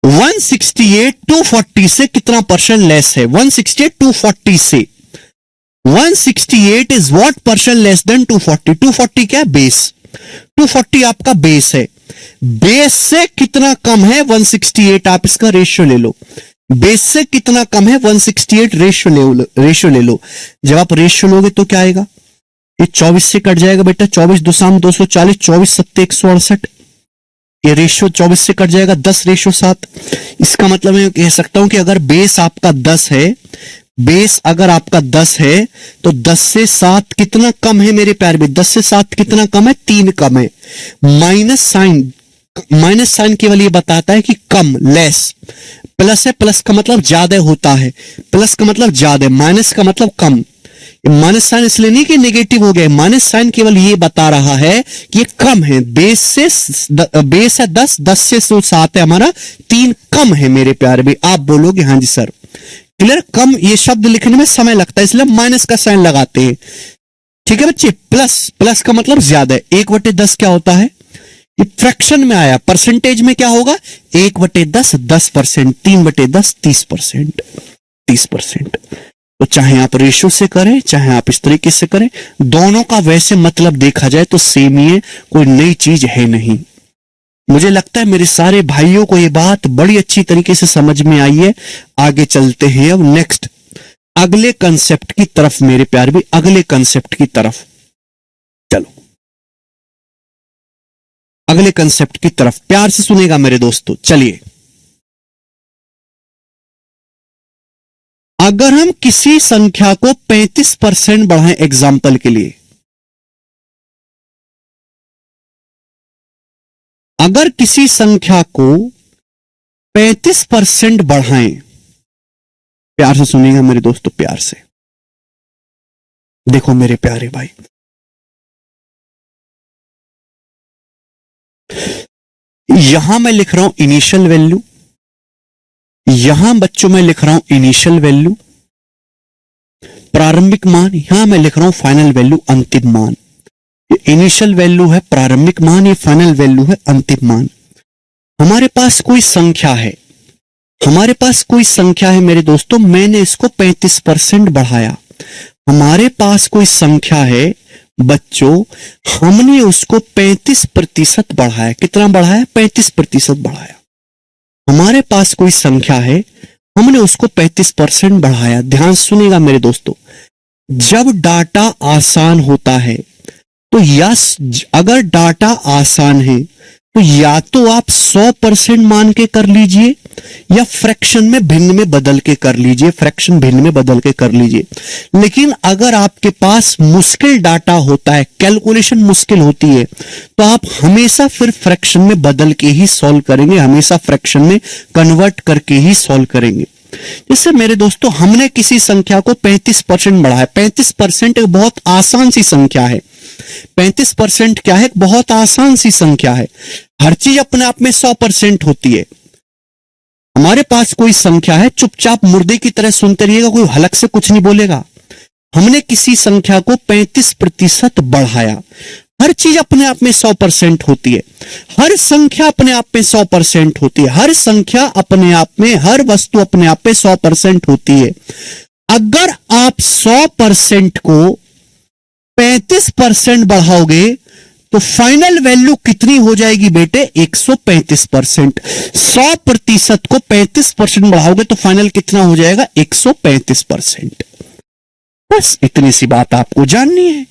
168 240 से कितना परसेंट लेस है? 168 240 से 168 is what percent less than 240? 240 क्या है? बेस। 240 आपका बेस है। बेस से कितना कम है? 168। आप इसका रेशियो ले लो। बेस से कितना कम है? 168 रेशियो ले लो। जब आप रेशियो लोगे तो क्या आएगा? ये 24 से कट जाएगा बेटा। 24 2 240, 24 7 168। ये रेशियो 24 से कट जाएगा, 10 रेशियो 7। इसका मतलब मैं कह सकता हूं कि अगर बेस आपका 10 है, बेस अगर आपका 10 है तो 10 से 7 कितना कम है मेरे प्यारे में? 10 से 7 कितना कम है? 3 कम है। माइनस साइन केवल ये बताता है कि कम, लेस। प्लस है, प्लस का मतलब ज्यादा होता है, प्लस का मतलब ज्यादा, माइनस का मतलब कम। माइनस साइन इसलिए नहीं कि नेगेटिव हो गया, माइनस साइन केवल ये बता रहा है कि ये कम है। बेस है 10, 10 से 7 है हमारा, 3 कम है मेरे प्यारे भाई। आप बोलोगे हाँ जी सर क्लियर। कम ये शब्द लिखने में समय लगता है इसलिए माइनस का साइन लगाते हैं। ठीक है बच्चे। प्लस का मतलब ज्यादा है। 1/10 क्या होता है? ये फ्रैक्शन में आया। परसेंटेज में क्या होगा? 1/10 10%, 3/10 30%, 30%। तो चाहे आप रेशियो से करें, चाहे आप इस तरीके से करें, दोनों का वैसे मतलब देखा जाए तो सेम ही है, कोई नई चीज है नहीं। मुझे लगता है मेरे सारे भाइयों को ये बात बड़ी अच्छी तरीके से समझ में आई है। आगे चलते हैं अब नेक्स्ट, अगले कंसेप्ट की तरफ मेरे प्यारे भी, अगले कंसेप्ट की तरफ चलो। अगले कंसेप्ट की तरफ प्यार से सुनेगा मेरे दोस्तों। चलिए, अगर हम किसी संख्या को 35% बढ़ाएं, एग्जाम्पल के लिए, अगर किसी संख्या को 35% बढ़ाएं, प्यार से सुनिएगा मेरे दोस्तों, प्यार से देखो मेरे प्यारे भाई, यहां मैं लिख रहा हूं इनिशियल वैल्यू, यहां बच्चों मैं लिख रहा हूं इनिशियल वैल्यू प्रारंभिक मान, यहां मैं लिख रहा हूं फाइनल वैल्यू अंतिम मान। ये इनिशियल वैल्यू है प्रारंभिक मान, ये फाइनल वैल्यू है अंतिम मान। हमारे पास कोई संख्या है, हमारे पास कोई संख्या है मेरे दोस्तों, मैंने इसको 35% बढ़ाया। हमारे पास कोई संख्या है बच्चों, हमने उसको 35% बढ़ाया। कितना बढ़ाया? 35% बढ़ाया। हमारे पास कोई संख्या है, हमने उसको 35% बढ़ाया। ध्यान से सुनिएगा मेरे दोस्तों, जब डाटा आसान होता है तो अगर डाटा आसान है तो या तो आप 100% मान के कर लीजिए या फ्रैक्शन में भिन्न में बदल के कर लीजिए, फ्रैक्शन भिन्न में बदल के कर लीजिए। लेकिन अगर आपके पास मुश्किल डाटा होता है, कैलकुलेशन मुश्किल होती है, तो आप हमेशा फिर फ्रैक्शन में बदल के ही सॉल्व करेंगे, हमेशा फ्रैक्शन में कन्वर्ट करके ही सॉल्व करेंगे। जैसे मेरे दोस्तों, हमने किसी संख्या को 35% बढ़ाया। 35% एक बहुत आसान सी संख्या है। 35% क्या है? बहुत आसान सी संख्या है। हर चीज अपने आप में 100% होती है। हमारे पास कोई संख्या है, चुपचाप मुर्दे की तरह सुनते रहिएगा, कोई हलक से कुछ नहीं बोलेगा। हमने किसी संख्या को 35% बढ़ाया। हर चीज अपने आप में 100% होती है। हर संख्या अपने आप में 100% होती है। हर संख्या अपने आप में, हर वस्तु अपने आप में 100% होती है। अगर आप 100% को 35% बढ़ाओगे तो फाइनल वैल्यू कितनी हो जाएगी बेटे? 135%। 100% को 35% बढ़ाओगे तो फाइनल कितना हो जाएगा? 135%। बस इतनी सी बात आपको जाननी है।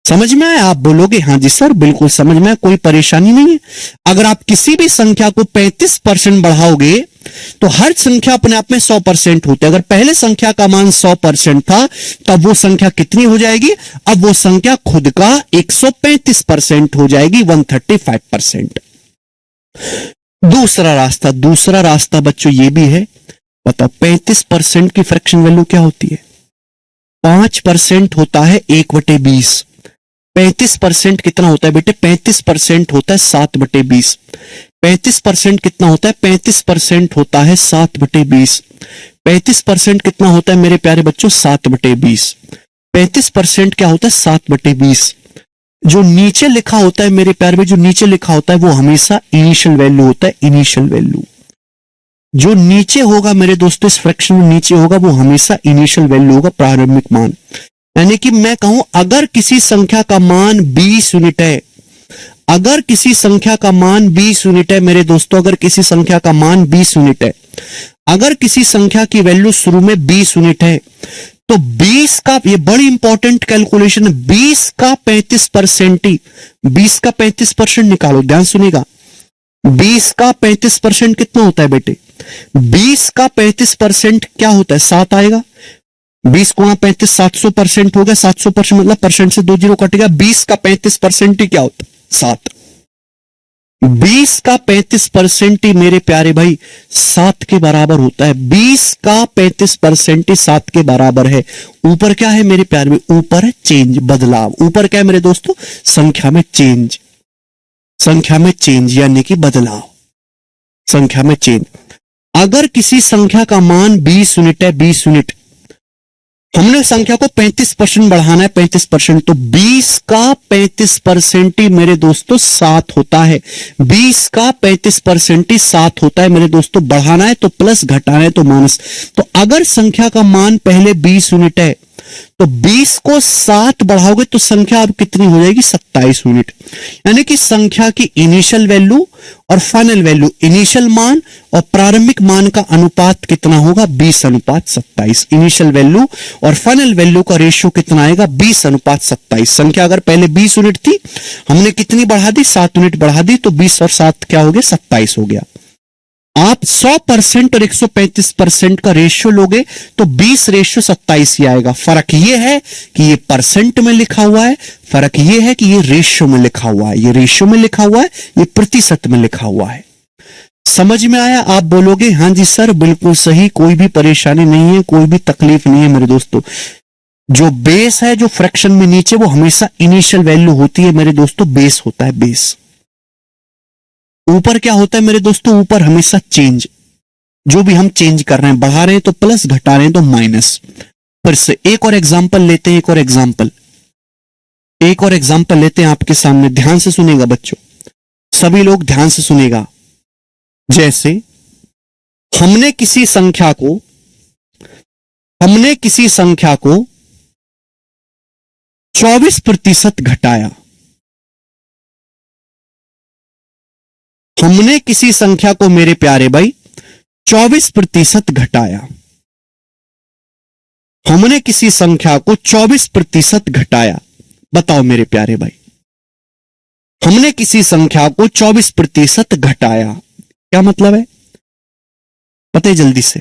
समझ में आया? आप बोलोगे हाँ जी सर, बिल्कुल समझ में आया, कोई परेशानी नहीं है। अगर आप किसी भी संख्या को 35% बढ़ाओगे तो हर संख्या अपने आप में 100% होती है। अगर पहले संख्या का मान 100% था, तब वो संख्या कितनी हो जाएगी? अब वो संख्या खुद का 135% हो जाएगी, 135%। दूसरा रास्ता बच्चों ये भी है। बताओ 35% की फ्रैक्शन वैल्यू क्या होती है? 5% होता है 1/20। 35% कितना होता है बेटे? 35% होता है 7/20। 35% कितना होता है? 35% होता है 7/20। 35% कितना होता है मेरे प्यारे बच्चों? 7/20। 35% क्या होता है? 7/20। जो नीचे लिखा होता है मेरे प्यारे में, जो नीचे लिखा होता है वो हमेशा इनिशियल वैल्यू होता है। इनिशियल वैल्यू जो नीचे होगा मेरे दोस्तों, इस फ्रैक्शन में नीचे होगा, वो हमेशा इनिशियल वैल्यू होगा, प्रारंभिक मान। यानी कि मैं कहूं, अगर किसी संख्या का मान 20 यूनिट है, अगर किसी संख्या का मान 20 यूनिट है मेरे दोस्तों, अगर किसी संख्या का मान 20 यूनिट है, अगर किसी संख्या की वैल्यू शुरू में 20 यूनिट है, तो 20 का, ये बड़ी इंपॉर्टेंट कैलकुलेशन है, 20 का 35% ही, 20 का 35% निकालो। ध्यान सुनिएगा, 20 का 35% कितना होता है बेटे? 20 का 35% क्या होता है? 7 आएगा। 20 गुणा 35, 700% हो गया। 700% मतलब परसेंट से 2 जीरो कटेगा। 20 का 35% ही क्या होता है? 7। 20 का 35% ही मेरे प्यारे भाई 7 के बराबर होता है। 20 का 35% ही 7 के बराबर है। ऊपर क्या है मेरे प्यारे में? ऊपर है चेंज, बदलाव। यूपर क्या है मेरे दोस्तों? संख्या में चेंज, संख्या में चेंज यानी कि बदलाव, संख्या में चेंज। अगर किसी संख्या का मान 20 यूनिट है, 20 यूनिट, हमने संख्या को 35% बढ़ाना है, 35%, तो 20 का 35% ही मेरे दोस्तों 7 होता है। 20 का 35% ही 7 होता है मेरे दोस्तों। बढ़ाना है तो प्लस, घटाना है तो माइनस। तो अगर संख्या का मान पहले 20 यूनिट है, तो 20 को 7 बढ़ाओगे तो संख्या अब कितनी हो जाएगी? 27 यूनिट। यानी कि संख्या की इनिशियल वैल्यू और फाइनल वैल्यू, इनिशियल मान और प्रारंभिक मान का अनुपात कितना होगा? 20:27। इनिशियल वैल्यू और फाइनल वैल्यू का रेशियो कितना आएगा? 20:27। संख्या अगर पहले 20 यूनिट थी, हमने कितनी बढ़ा दी? 7 यूनिट बढ़ा दी, तो 20 और 7 क्या हो गया? 27 हो गया। आप 100% और 135% का रेशियो लोगे तो 20:27 ही आएगा। फर्क ये है कि ये परसेंट में लिखा हुआ है, फर्क ये है कि ये रेशियो में लिखा हुआ है। ये रेशियो में लिखा हुआ है, ये प्रतिशत में लिखा हुआ है। समझ में आया? आप बोलोगे हाँ जी सर, बिल्कुल सही, कोई भी परेशानी नहीं है, कोई भी तकलीफ नहीं है मेरे दोस्तों। जो बेस है, जो फ्रैक्शन में नीचे, वो हमेशा इनिशियल वैल्यू होती है मेरे दोस्तों। बेस होता है बेस। ऊपर क्या होता है मेरे दोस्तों? ऊपर हमेशा चेंज, जो भी हम चेंज कर रहे हैं, बढ़ा रहे हैं तो प्लस, घटा रहे हैं तो माइनस। फिर से एक और एग्जांपल लेते हैं, एक और एग्जांपल लेते हैं आपके सामने। ध्यान से सुनेगा बच्चों, सभी लोग ध्यान से सुनेगा। जैसे हमने किसी संख्या को 24% घटाया। हमने किसी संख्या को मेरे प्यारे भाई 24% घटाया, हमने किसी संख्या को 24% घटाया। बताओ मेरे प्यारे भाई, हमने किसी संख्या को 24% घटाया, क्या मतलब है? पता जल्दी से।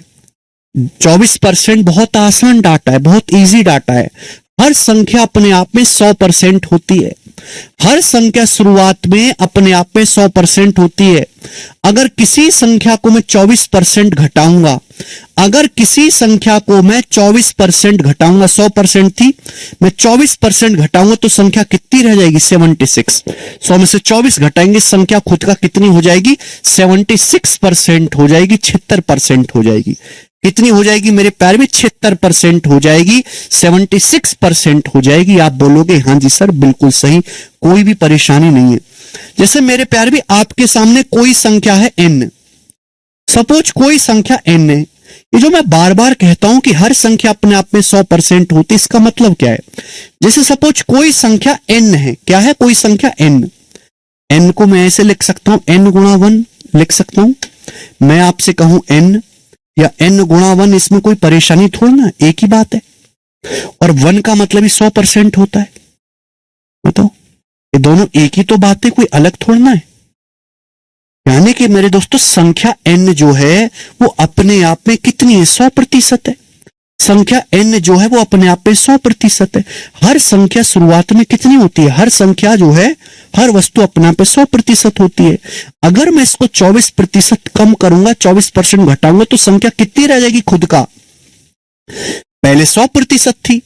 24% बहुत आसान डाटा है, बहुत इजी डाटा है। हर संख्या अपने आप में 100% होती है। हर संख्या शुरुआत में अपने आप में 100% होती है। अगर किसी संख्या को मैं 24% घटाऊंगा, अगर किसी संख्या को मैं 24% घटाऊंगा, 100% थी, मैं 24% घटाऊंगा तो संख्या कितनी रह जाएगी? 76। 100 में से 24 घटाएंगे, संख्या खुद का कितनी हो जाएगी? 76% हो जाएगी, 76% हो जाएगी। कितनी हो जाएगी मेरे प्यारे में? 76% हो जाएगी, 76% हो जाएगी। आप बोलोगे हाँ जी सर बिल्कुल सही, कोई भी परेशानी नहीं है। जैसे मेरे प्यारे भी आपके सामने कोई संख्या है n, सपोज कोई संख्या n है। ये जो मैं बार बार कहता हूं कि हर संख्या अपने आप में 100% होती है, इसका मतलब क्या है? जैसे सपोज कोई संख्या n है, क्या है? कोई संख्या n। n को मैं ऐसे लिख सकता हूं, n गुणा 1 लिख सकता हूं। मैं आपसे कहूं n या n गुणा 1, इसमें कोई परेशानी थोड़ी ना, एक ही बात है। और 1 का मतलब ही 100% होता है। बताओ, ये दोनों एक ही तो बात है, कोई अलग थोड़ा ना है। यानी कि मेरे दोस्तों संख्या n जो है वो अपने आप में कितनी है? 100% है। संख्या n जो है वो अपने आप में 100% है। हर संख्या शुरुआत में कितनी होती है? हर संख्या जो है, हर वस्तु अपने आप में 100% होती है। अगर मैं इसको 24% कम करूंगा, 24% घटाऊंगा तो संख्या कितनी रह जाएगी खुद का? पहले 100% थी,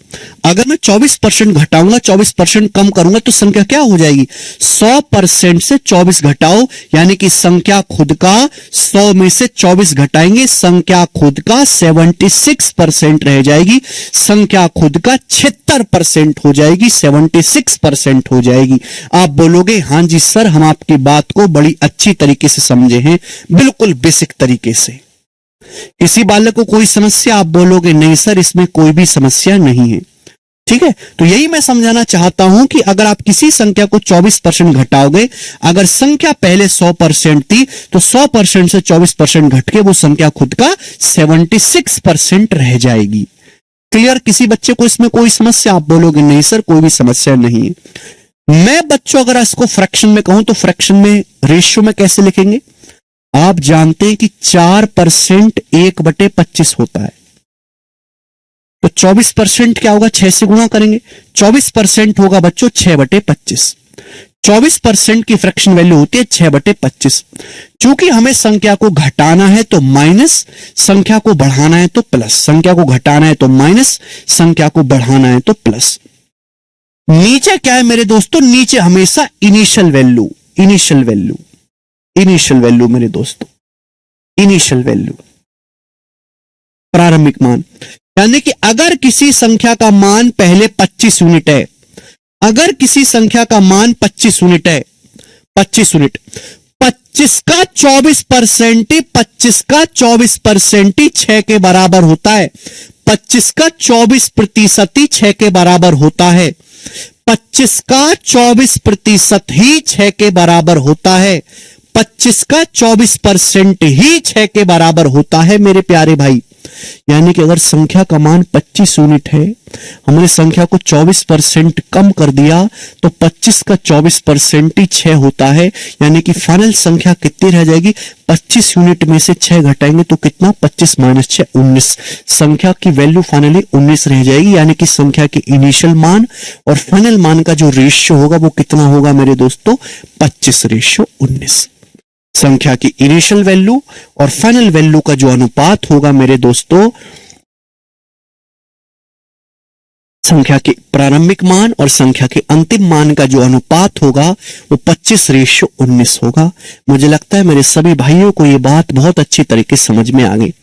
अगर मैं 24% घटाऊंगा, 24% कम करूंगा तो संख्या क्या हो जाएगी? 100% से 24 घटाओ, यानी कि संख्या खुद का 100 में से 24 घटाएंगे, संख्या खुद का 76% रह जाएगी, संख्या खुद का 76% हो जाएगी, 76% हो जाएगी। आप बोलोगे हाँ जी सर, हम आपकी बात को बड़ी अच्छी तरीके से समझे हैं, बिल्कुल बेसिक तरीके से। किसी बालक को कोई समस्या? आप बोलोगे नहीं सर, इसमें कोई भी समस्या नहीं है। ठीक है, तो यही मैं समझाना चाहता हूं कि अगर आप किसी संख्या को 24% घटाओगे, अगर संख्या पहले 100% थी तो 100% से 24% घट के वो संख्या खुद का 76% रह जाएगी। क्लियर? किसी बच्चे को इसमें कोई समस्या? आप बोलोगे नहीं सर, कोई भी समस्या नहीं है। मैं बच्चों अगर इसको फ्रैक्शन में कहूं तो फ्रैक्शन में रेशियो में कैसे लिखेंगे? आप जानते हैं कि 4% 1/25 होता है, तो 24% क्या होगा? 6 से गुणा करेंगे, 24% होगा बच्चों 6/25। 24% की फ्रैक्शन वैल्यू होती है 6/25। चूंकि हमें संख्या को घटाना है तो माइनस, संख्या को बढ़ाना है तो प्लस, संख्या को घटाना है तो माइनस, संख्या को बढ़ाना है तो प्लस। नीचे क्या है मेरे दोस्तों? नीचे हमेशा initial value, initial value, initial value मेरे दोस्तों, इनिशियल वैल्यू, प्रारंभिक मान। यानी कि अगर किसी संख्या का मान पहले 25 यूनिट है, अगर किसी संख्या का मान 25 यूनिट है, 25 यूनिट, 25 का 24% ही, 25 का 24% ही 6 के बराबर होता है। 25 का 24% ही 6 के बराबर होता है। 25 का 24% ही 6 के बराबर होता है। 25 का 24% ही 6 के बराबर होता है मेरे प्यारे भाई। यानी कि अगर संख्या का मान 25 यूनिट है, हमने संख्या को 24% कम कर दिया तो 25 का 24% ही 6 होता है। यानी कि फाइनल संख्या कितनी रह जाएगी? 25 यूनिट में से 6 घटाएंगे तो कितना? 25 माइनस 6 19। संख्या की वैल्यू फाइनली 19 रह जाएगी। यानी कि संख्या के इनिशियल मान और फाइनल मान का जो रेशियो होगा वो कितना होगा मेरे दोस्तों? 25:19। संख्या की इनिशियल वैल्यू और फाइनल वैल्यू का जो अनुपात होगा मेरे दोस्तों, संख्या के प्रारंभिक मान और संख्या के अंतिम मान का जो अनुपात होगा वो 25:19 होगा। मुझे लगता है मेरे सभी भाइयों को ये बात बहुत अच्छी तरीके से समझ में आ गई।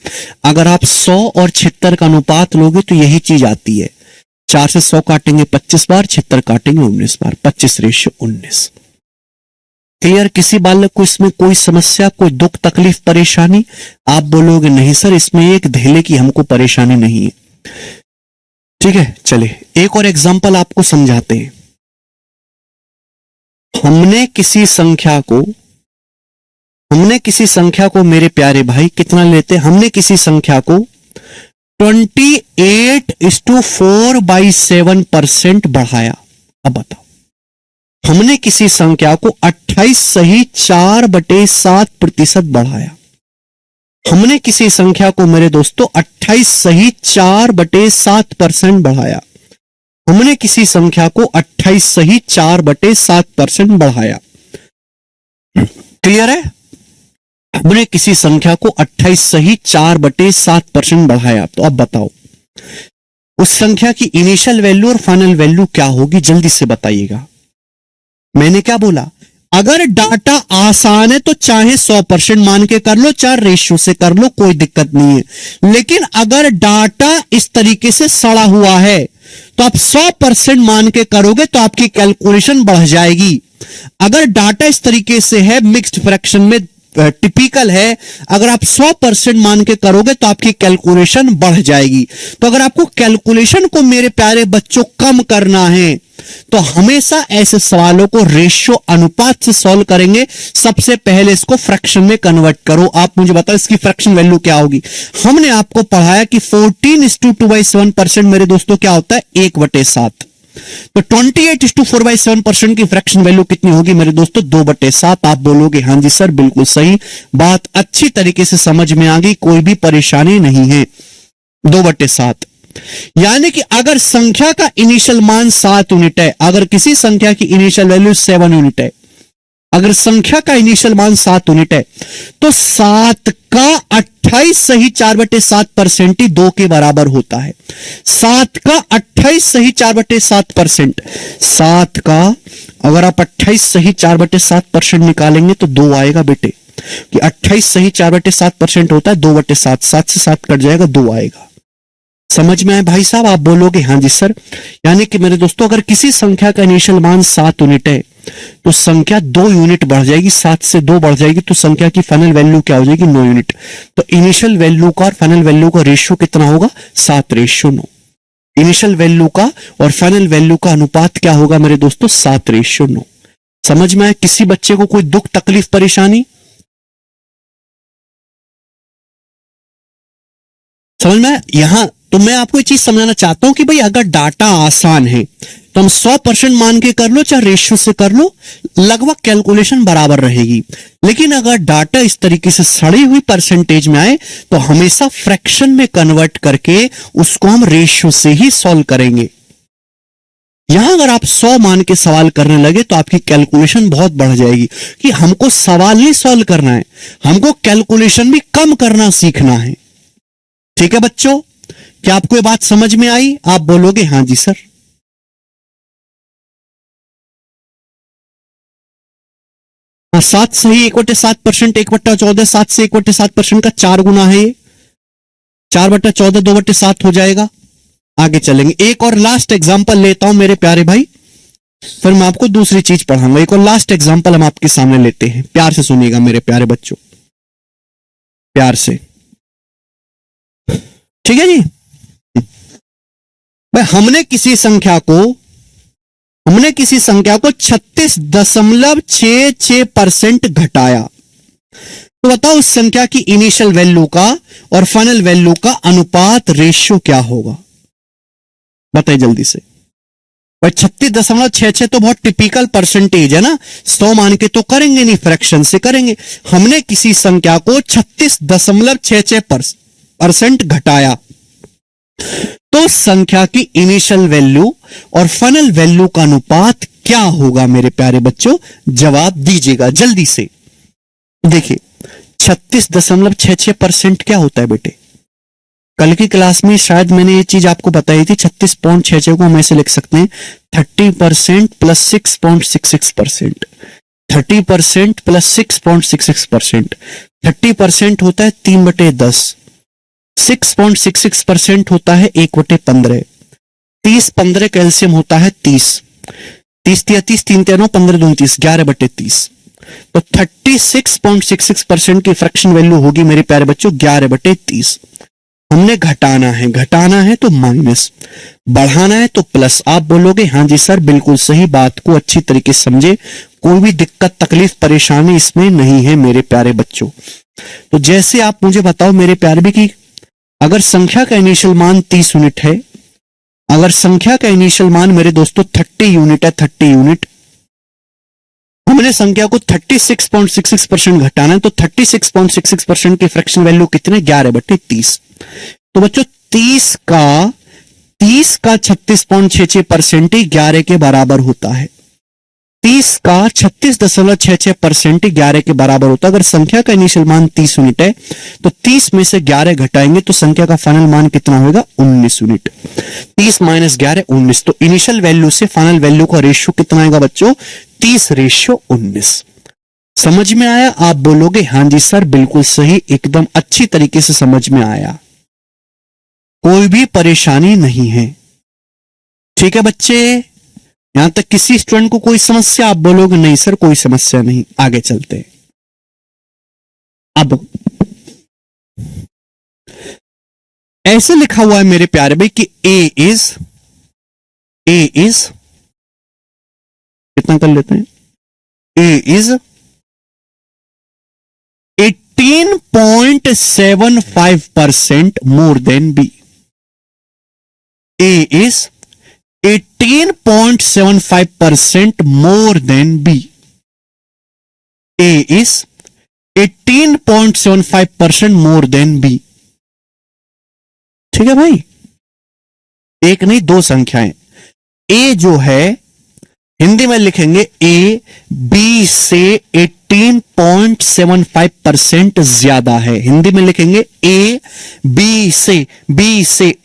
अगर आप 100 और 76 का अनुपात लोगे तो यही चीज आती है। 4 से 100 काटेंगे 25 बार, 76 काटेंगे 19 बार, 25:19। क्लियर? किसी बालक को इसमें कोई समस्या, कोई दुख तकलीफ परेशानी? आप बोलोगे नहीं सर, इसमें एक धेले की हमको परेशानी नहीं है। ठीक है, चलिए एक और एग्जांपल आपको समझाते हैं। हमने किसी संख्या को हमने किसी संख्या को मेरे प्यारे भाई कितना लेते, हमने किसी संख्या को 28:4/7% बढ़ाया। अब बताओ, हमने किसी संख्या को 28 सही 4/7% बढ़ाया। हमने किसी संख्या को मेरे दोस्तों 28 सही 4/7% बढ़ाया। हमने किसी संख्या को 28 सही 4/7% बढ़ाया। क्लियर है? हमने किसी संख्या को 28 सही 4/7% बढ़ाया। तो अब बताओ उस संख्या की इनिशियल वैल्यू और फाइनल वैल्यू क्या होगी, जल्दी से बताइएगा। मैंने क्या बोला, अगर डाटा आसान है तो चाहे 100% मान के कर लो, चाहे रेशियो से कर लो, कोई दिक्कत नहीं है। लेकिन अगर डाटा इस तरीके से सड़ा हुआ है तो आप 100% मान के करोगे तो आपकी कैलकुलेशन बढ़ जाएगी। अगर डाटा इस तरीके से है, मिक्स्ड फ्रैक्शन में टिपिकल है, अगर आप 100% मान के करोगे तो आपकी कैलकुलेशन बढ़ जाएगी। तो अगर आपको कैलकुलेशन को मेरे प्यारे बच्चों कम करना है तो हमेशा ऐसे सवालों को रेशियो अनुपात से सॉल्व करेंगे। सबसे पहले इसको फ्रैक्शन में कन्वर्ट करो। आप मुझे बताओ इसकी फ्रैक्शन वैल्यू क्या होगी। हमने आपको पढ़ाया कि 14:2/7% मेरे दोस्तों क्या होता है, 1/7। तो 28:4/7% की फ्रैक्शन वैल्यू कितनी होगी मेरे दोस्तों, 2/7। आप बोलोगे हां जी सर बिल्कुल सही बात, अच्छी तरीके से समझ में आ गई, कोई भी परेशानी नहीं है। 2/7 यानी कि अगर संख्या का इनिशियल मान 7 यूनिट है, अगर किसी संख्या की इनिशियल वैल्यू 7 यूनिट है, अगर संख्या का इनिशियल मान 7 यूनिट है तो 7 का 28 सही 4/7% ही 2 के बराबर होता है। 7 का 28 सही 4/7%, 7 का अगर आप 28 सही 4/7% निकालेंगे तो 2 आएगा बेटे, कि 28 सही 4/7% होता है 2/7, 7 से 7 कट जाएगा, 2 आएगा। समझ में आए भाई साहब? आप बोलोगे हां जी सर। यानी कि मेरे दोस्तों अगर किसी संख्या का इनिशियल मान 7 यूनिट है तो संख्या 2 यूनिट बढ़ जाएगी, 7 से 2 बढ़ जाएगी तो संख्या की फाइनल वैल्यू क्या हो जाएगी, 9 यूनिट। तो इनिशियल वैल्यू का और फाइनल वैल्यू का रेशियो कितना होगा, 7:9। इनिशियल वैल्यू का और फाइनल वैल्यू का अनुपात क्या होगा मेरे दोस्तों, 7:9। समझ में आए? किसी बच्चे को कोई दुख तकलीफ परेशानी समझ में? यहां तो मैं आपको ये चीज समझाना चाहता हूं कि भाई अगर डाटा आसान है तो हम 100% मान के कर लो, चाहे रेशियो से कर लो, लगभग कैलकुलेशन बराबर रहेगी। लेकिन अगर डाटा इस तरीके से सड़ी हुई परसेंटेज में आए तो हमेशा फ्रैक्शन में कन्वर्ट करके उसको हम रेशियो से ही सॉल्व करेंगे। यहां अगर आप 100 मान के सवाल करने लगे तो आपकी कैलकुलेशन बहुत बढ़ जाएगी, कि हमको सवाल नहीं सॉल्व करना है, हमको कैलकुलेशन भी कम करना सीखना है। ठीक है बच्चों, क्या आपको ये बात समझ में आई? आप बोलोगे हां जी सर। हाँ, 7 सही 1/7%, 1/14, 7 से 1/7% का 4 गुना है ये, 4/14 2/7 हो जाएगा। आगे चलेंगे, एक और लास्ट एग्जांपल लेता हूं मेरे प्यारे भाई, फिर मैं आपको दूसरी चीज पढ़ाऊंगा। एक और लास्ट एग्जांपल हम आपके सामने लेते हैं, प्यार से सुनिएगा मेरे प्यारे बच्चों, प्यार से, ठीक है जी। भाई हमने किसी संख्या को 36.66% घटाया, तो बताओ उस संख्या की इनिशियल वैल्यू का और फाइनल वैल्यू का अनुपात रेशियो क्या होगा, बताइए जल्दी से। भाई 36.66 तो बहुत टिपिकल परसेंटेज है ना, 100 मान के तो करेंगे नहीं, फ्रैक्शन से करेंगे। हमने किसी संख्या को 36.66% घटाया, तो संख्या की इनिशियल वैल्यू और फाइनल वैल्यू का अनुपात क्या होगा मेरे प्यारे बच्चों, जवाब दीजिएगा जल्दी से। देखिए 36.66% क्या होता है बेटे, कल की क्लास में शायद मैंने ये चीज आपको बताई थी। 36.66 को हम ऐसे लिख सकते हैं 30% प्लस 6.66%, 30% प्लस 6.66%। 30% होता है 3/10, 6.66% होता है 1/15, 30-15 कैल्शियम होता है 30, 30-30 3-9 15-2 30, 11/30। तो 36.66% की फ्रैक्शन वैल्यू होगी मेरे प्यारे बच्चों 11/30। हमने घटाना है तो माइनस, बढ़ाना है तो प्लस। आप बोलोगे हाँ जी सर बिल्कुल सही, बात को अच्छी तरीके से समझे, कोई भी दिक्कत तकलीफ परेशानी इसमें नहीं है मेरे प्यारे बच्चों। तो जैसे आप मुझे बताओ मेरे प्यारे भी कि अगर संख्या का इनिशियल मान 30 यूनिट है, अगर संख्या का इनिशियल मान मेरे दोस्तों 30 यूनिट है, 30 यूनिट, हमने संख्या को 36.66% घटाना है, तो 36.66% की फ्रैक्शन वैल्यू कितने, 11/30। तो बच्चों 30 का 36.66% ही 11 के बराबर होता है। 30 का 36.66% 11 के बराबर होता है। अगर संख्या का इनिशियल मान 30 यूनिट है तो 30 में से 11 घटाएंगे तो संख्या का फाइनल मान कितना होगा, 19 यूनिट। 30 माइनस 11 19, तो इनिशियल वैल्यू से फाइनल वैल्यू का रेशियो कितना आएगा बच्चों, 30:19। समझ में आया? आप बोलोगे हाँ जी सर बिल्कुल सही, एकदम अच्छी तरीके से समझ में आया, कोई भी परेशानी नहीं है। ठीक है बच्चे, यहां तक किसी स्टूडेंट को कोई समस्या? आप बोलोगे नहीं सर कोई समस्या नहीं। आगे चलते हैं। अब ऐसे लिखा हुआ है मेरे प्यारे भाई कि ए इज कितना कर लेते हैं, A is 18.75% more than B. A is 18.75% more than B. A is 18.75% more than B. ठीक है भाई, एक नहीं दो संख्याएं। A जो है हिंदी में लिखेंगे ए बी से 18.75% ज्यादा है। हिंदी में लिखेंगे ए बी से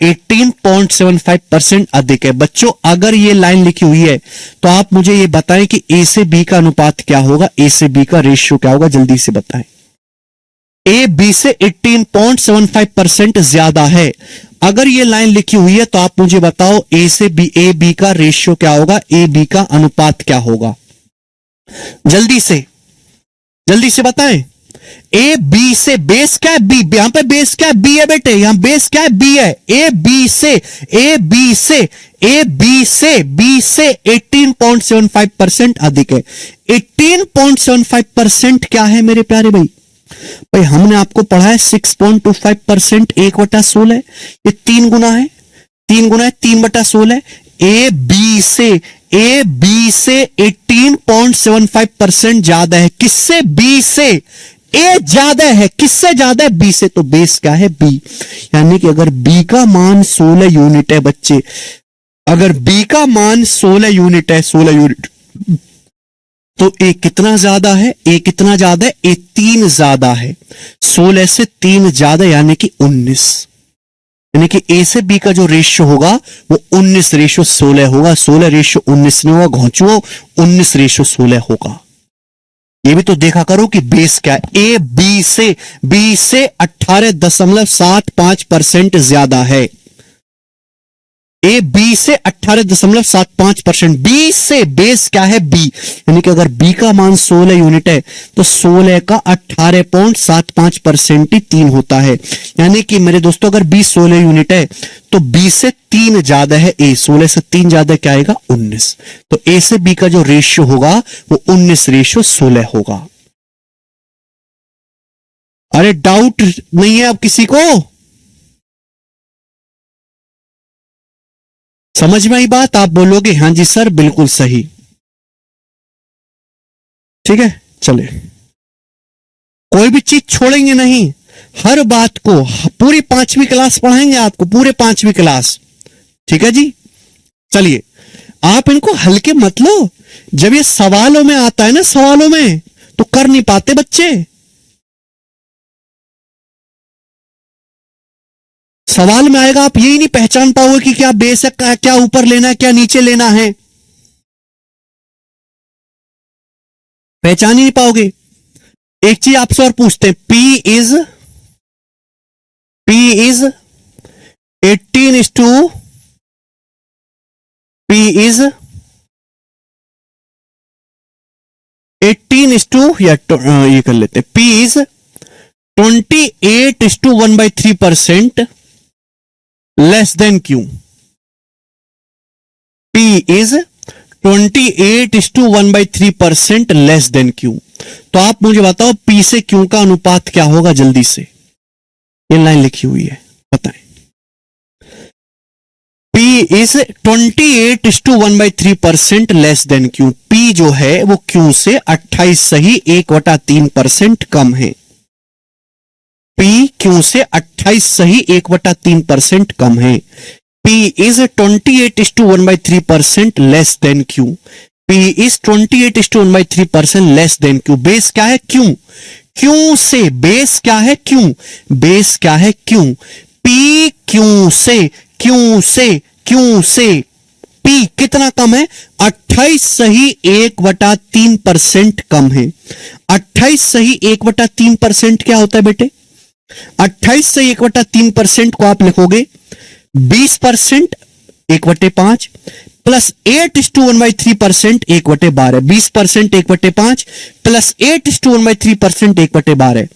18.75% अधिक है। बच्चों अगर ये लाइन लिखी हुई है तो आप मुझे ये बताएं कि ए से बी का अनुपात क्या होगा, ए से बी का रेशियो क्या होगा, जल्दी से बताएं। ए बी से 18.75% ज्यादा है। अगर ये लाइन लिखी हुई है तो आप मुझे बताओ ए बी का रेशियो क्या होगा, ए बी का अनुपात क्या होगा, जल्दी से बताएं। ए बी से बेस क्या है, बी, यहां पे बेस क्या है, बी है बेटे, यहां बेस क्या है, बी है। ए बी से 18.75% अधिक है। 18.75% क्या है मेरे प्यारे भाई? भाई हमने आपको पढ़ा है 6.25%, 1/16, ये 3 गुना है, 3/16। ए बी से 18.75% ज्यादा है, किससे, बी से। ए ज्यादा है, किससे ज्यादा है, बी से, तो बेस क्या है, बी। यानी कि अगर बी का मान 16 यूनिट है बच्चे, अगर बी का मान 16 यूनिट है, 16 यूनिट, तो ए कितना ज्यादा है, ए कितना ज्यादा है, ए 3 ज्यादा है। 16 से 3 ज्यादा यानी कि 19, यानी कि ए से बी का जो रेशियो होगा वो 19:16 होगा। 16:19 नहीं होगा, घोंचुओ, 19:16 होगा। ये भी तो देखा करो कि बेस क्या है। ए बी से 18.75% ज्यादा है। ए बी से 18.75%, बी से बेस क्या है, बी, यानी कि अगर बी का मान 16 यूनिट है तो 16 का 18.75% ही 3 होता है। यानी कि मेरे दोस्तों अगर बी 16 यूनिट है तो बी से 3 ज्यादा है ए, 16 से 3 ज्यादा क्या आएगा, 19। तो ए से बी का जो रेशियो होगा वो 19:16 होगा। अरे डाउट नहीं है अब किसी को? समझ में आई बात? आप बोलोगे हाँ जी सर बिल्कुल सही। ठीक है, चले, कोई भी चीज छोड़ेंगे नहीं, हर बात को पूरी 5वीं क्लास पढ़ाएंगे आपको, पूरे 5वीं क्लास। ठीक है जी, चलिए आप इनको हल्के मत लो। जब ये सवालों में आता है ना, सवालों में तो कर नहीं पाते बच्चे। सवाल में आएगा आप यही नहीं पहचान पाओगे कि क्या बेस है, क्या ऊपर लेना है, क्या नीचे लेना है, पहचान ही नहीं पाओगे। एक चीज आपसे और पूछते हैं, P इज 18:, P इज 18:, या ये कर लेते हैं, P is 28:1/3%, less than Q. P is 28:1/3% less than Q. तो आप मुझे बताओ P से Q का अनुपात क्या होगा, जल्दी से। ये लाइन लिखी हुई है, बताएं। P is 28:1/3% less than Q। P जो है वो Q से 28 सही 1/3% कम है। P Q से 28 सही 1/3% कम है। P is 28:1/3% less than Q। P is 28:1/3% less than Q। Base क्या है? Q। Q से बेस क्या है? Q। बेस क्या है? Q। P Q से P कितना कम है? 28 सही 1/3% कम है। 28 सही 1/3% क्या होता है बेटे? 28 सही 1/3% को आप लिखोगे 20% 1/5 प्लस 8:1/3% 1/12। 20% 1/5 प्लस 8:1/3% 1/12।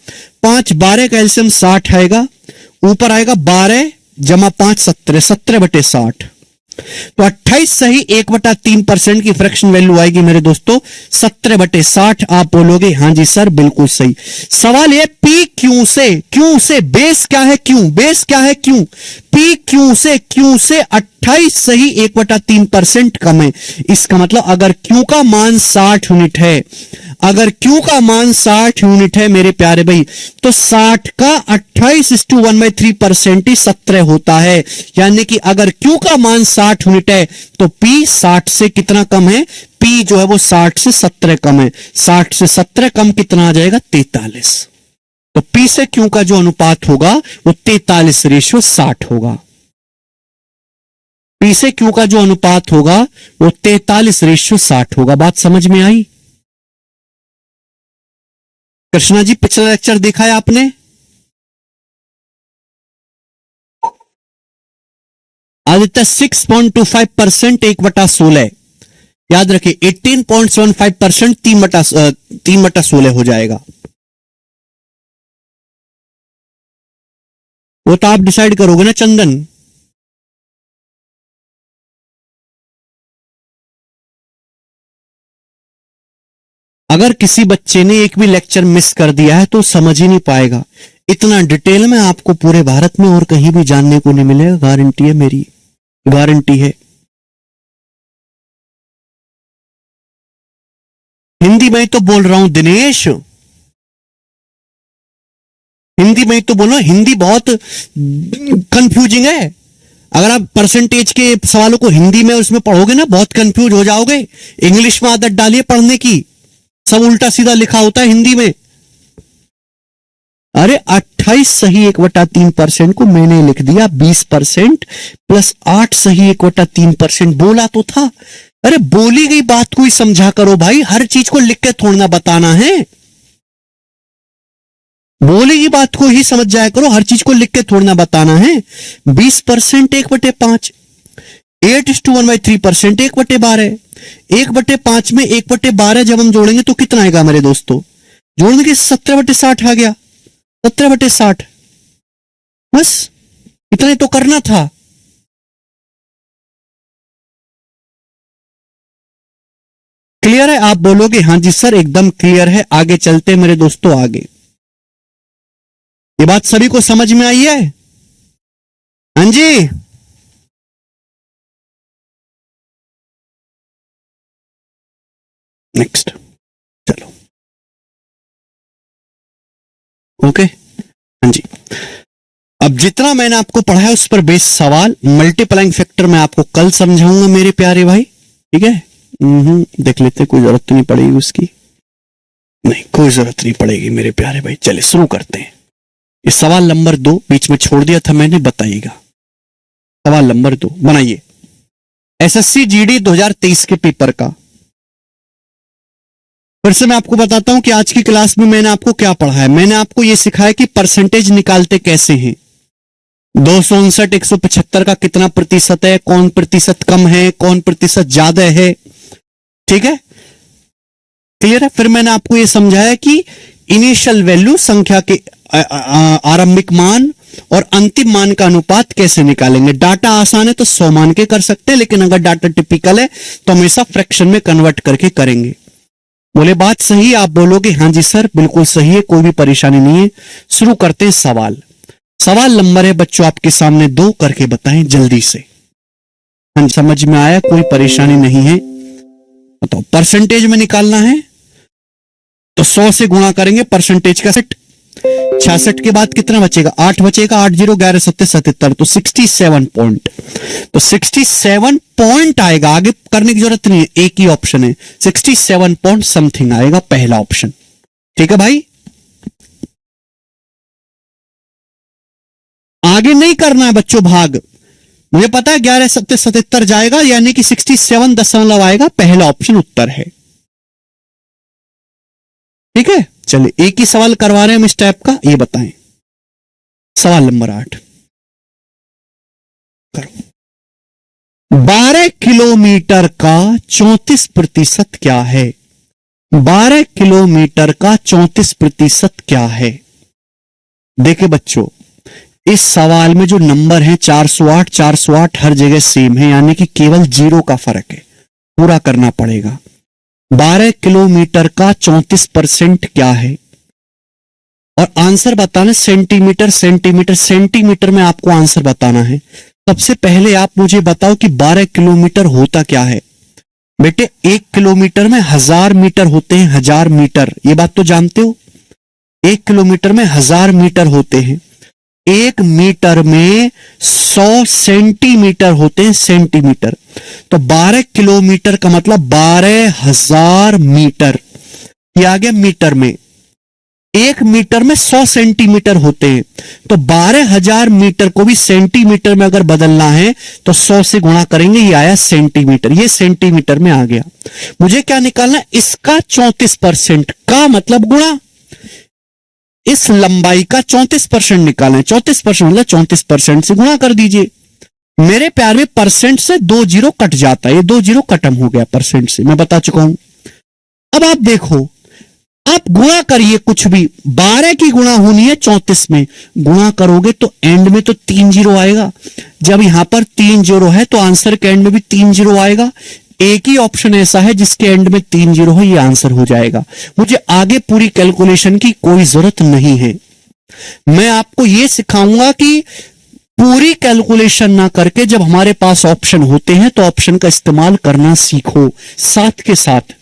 5 12 का एलसीएम 60 आएगा, ऊपर आएगा 12 जमा 5 17, 17/60। तो 28 सही 1/3% की फ्रैक्शन वैल्यू आएगी मेरे दोस्तों 17/60। आप बोलोगे हाँ जी सर बिल्कुल सही। सवाल ये P Q से बेस क्या है? Q। बेस क्या है? Q। P Q से 28 सही 1/3% कम है। इसका मतलब अगर Q का मान 60 यूनिट है, अगर Q का मान 60 यूनिट है मेरे प्यारे भाई, तो 60 का 28:1/3% ही 17 होता है। यानी कि अगर Q का मान 60 यूनिट है तो P 60 से कितना कम है? P जो है वो 60 से 17 कम है। 60 से 17 कम कितना आ जाएगा? 43। तो P से Q का जो अनुपात होगा वो 43:60 होगा। P से Q का जो अनुपात होगा वो 43:60 होगा। बात समझ में आई? कृष्णा जी पिछला लेक्चर देखा है आपने? आदित्य 6.25% 1/16। याद रखिए 18.75% 3/16 हो जाएगा। वो तो आप डिसाइड करोगे ना चंदन। अगर किसी बच्चे ने एक भी लेक्चर मिस कर दिया है तो समझ ही नहीं पाएगा। इतना डिटेल में आपको पूरे भारत में और कहीं भी जानने को नहीं मिलेगा, गारंटी है मेरी, गारंटी है। हिंदी में ही तो बोल रहा हूं दिनेश, हिंदी में ही तो बोलो। हिंदी बहुत कंफ्यूजिंग है। अगर आप परसेंटेज के सवालों को हिंदी में उसमें पढ़ोगे ना बहुत कंफ्यूज हो जाओगे। इंग्लिश में आदत डालिए पढ़ने की, सब उल्टा सीधा लिखा होता है हिंदी में। अरे 28 सही 1/3% को मैंने लिख दिया 20% प्लस 8 सही 1/3%। बोला तो था। अरे बोली गई बात को ही समझा करो भाई, हर चीज को लिख के थोड़ा ना बताना है। बोली गई बात को ही समझ जाया करो, हर चीज को लिख के थोड़ा ना बताना है। 20% 1/5, 8:1/3% 1/12। 1/5 में 1/12 जब हम जोड़ेंगे तो कितना आएगा मेरे दोस्तों? जोड़ने के 17/60 आ गया। 17/60 बस इतना ही तो करना था। क्लियर है? आप बोलोगे हाँ जी सर एकदम क्लियर है। आगे चलते मेरे दोस्तों, आगे। ये बात सभी को समझ में आई है? हाँ जी। नेक्स्ट चलो। ओके हाँ जी। अब जितना मैंने आपको पढ़ा है उस पर बेस सवाल, मल्टीप्लाइंग फैक्टर मैं आपको कल समझाऊंगा मेरे प्यारे भाई, ठीक है? देख लेते, कोई जरूरत तो नहीं पड़ेगी उसकी। नहीं कोई जरूरत नहीं पड़ेगी मेरे प्यारे भाई। चलिए शुरू करते हैं। इस सवाल नंबर 2 बीच में छोड़ दिया था मैंने, बताइएगा। सवाल नंबर 2 बनाइए। एसएससी जीडी 2023 के पेपर का। फिर से मैं आपको बताता हूं कि आज की क्लास में मैंने आपको क्या पढ़ा है। मैंने आपको यह सिखाया कि परसेंटेज निकालते कैसे हैं। 259 175 का कितना प्रतिशत है, कौन प्रतिशत कम है, कौन प्रतिशत ज्यादा है, ठीक है? क्लियर है? फिर मैंने आपको यह समझाया कि इनिशियल वैल्यू संख्या के आरंभिक मान और अंतिम मान का अनुपात कैसे निकालेंगे। डाटा आसान है तो 100 मान के कर सकते हैं, लेकिन अगर डाटा टिपिकल है तो हमेशा फ्रैक्शन में कन्वर्ट करके करेंगे। बोले बात सही, आप बोलोगे हाँ जी सर बिल्कुल सही है, कोई भी परेशानी नहीं है। शुरू करते हैं सवाल। सवाल नंबर है बच्चों आपके सामने 2, करके बताएं जल्दी से। हाँ समझ में आया, कोई परेशानी नहीं है। बताओ परसेंटेज में निकालना है तो 100 से गुणा करेंगे परसेंटेज का सेट। 66 के बाद कितना बचेगा, 8 बचेगा, 8 0 11 7 77, तो 67 पॉइंट। तो 67 पॉइंट आएगा, आगे करने की जरूरत नहीं है, एक ही ऑप्शन है, 67 पॉइंट समथिंग आएगा पहला ऑप्शन। ठीक है भाई, आगे नहीं करना है बच्चों भाग। मुझे पता है 11 7 77 जाएगा, यानी कि 67 दशमलव आएगा, पहला ऑप्शन उत्तर है। ठीक है, चलिए एक ही सवाल करवा रहे हैं हम इस टाइप का, ये बताएं। सवाल नंबर 8 करो। 12 किलोमीटर का 34% क्या है। 12 किलोमीटर का 34% क्या है। देखिए बच्चों, इस सवाल में जो नंबर है 408 408 हर जगह सेम है, यानी कि केवल 0 का फर्क है, पूरा करना पड़ेगा। 12 किलोमीटर का 34% क्या है, और आंसर बताना सेंटीमीटर सेंटीमीटर सेंटीमीटर में आपको आंसर बताना है। सबसे पहले आप मुझे बताओ कि 12 किलोमीटर होता क्या है। बेटे 1 किलोमीटर में 1000 मीटर होते हैं, 1000 मीटर, ये बात तो जानते हो। 1 किलोमीटर में 1000 मीटर होते हैं। 1 मीटर में 100 सेंटीमीटर होते हैं, सेंटीमीटर। तो 12 किलोमीटर का मतलब 12,000 मीटर, ये आ गया मीटर में। 1 मीटर में 100 सेंटीमीटर होते हैं, तो 12,000 मीटर को भी सेंटीमीटर में अगर बदलना है तो 100 से गुणा करेंगे, ये आया सेंटीमीटर, ये सेंटीमीटर में आ गया। मुझे क्या निकालना, इसका 34% का मतलब गुणा इस लंबाई का 34% निकालना है। 34% मतलब 34% से गुणा कर दीजिए। मेरे प्यार में परसेंट से 2 जीरो कट जाता है, ये 2 जीरो खत्म हो गया परसेंट से, मैं बता चुका हूं। अब आप देखो, आप गुणा करिए कुछ भी, 12 की गुणा होनी है 34 में, गुणा करोगे तो एंड में तो 3 जीरो आएगा। जब यहां पर 3 जीरो है तो आंसर के एंड में भी 3 जीरो आएगा। एक ही ऑप्शन ऐसा है जिसके एंड में 3 जीरो है, ये आंसर हो जाएगा। मुझे आगे पूरी कैलकुलेशन की कोई जरूरत नहीं है। मैं आपको यह सिखाऊंगा कि पूरी कैलकुलेशन ना करके जब हमारे पास ऑप्शन होते हैं तो ऑप्शन का इस्तेमाल करना सीखो। साथ के साथ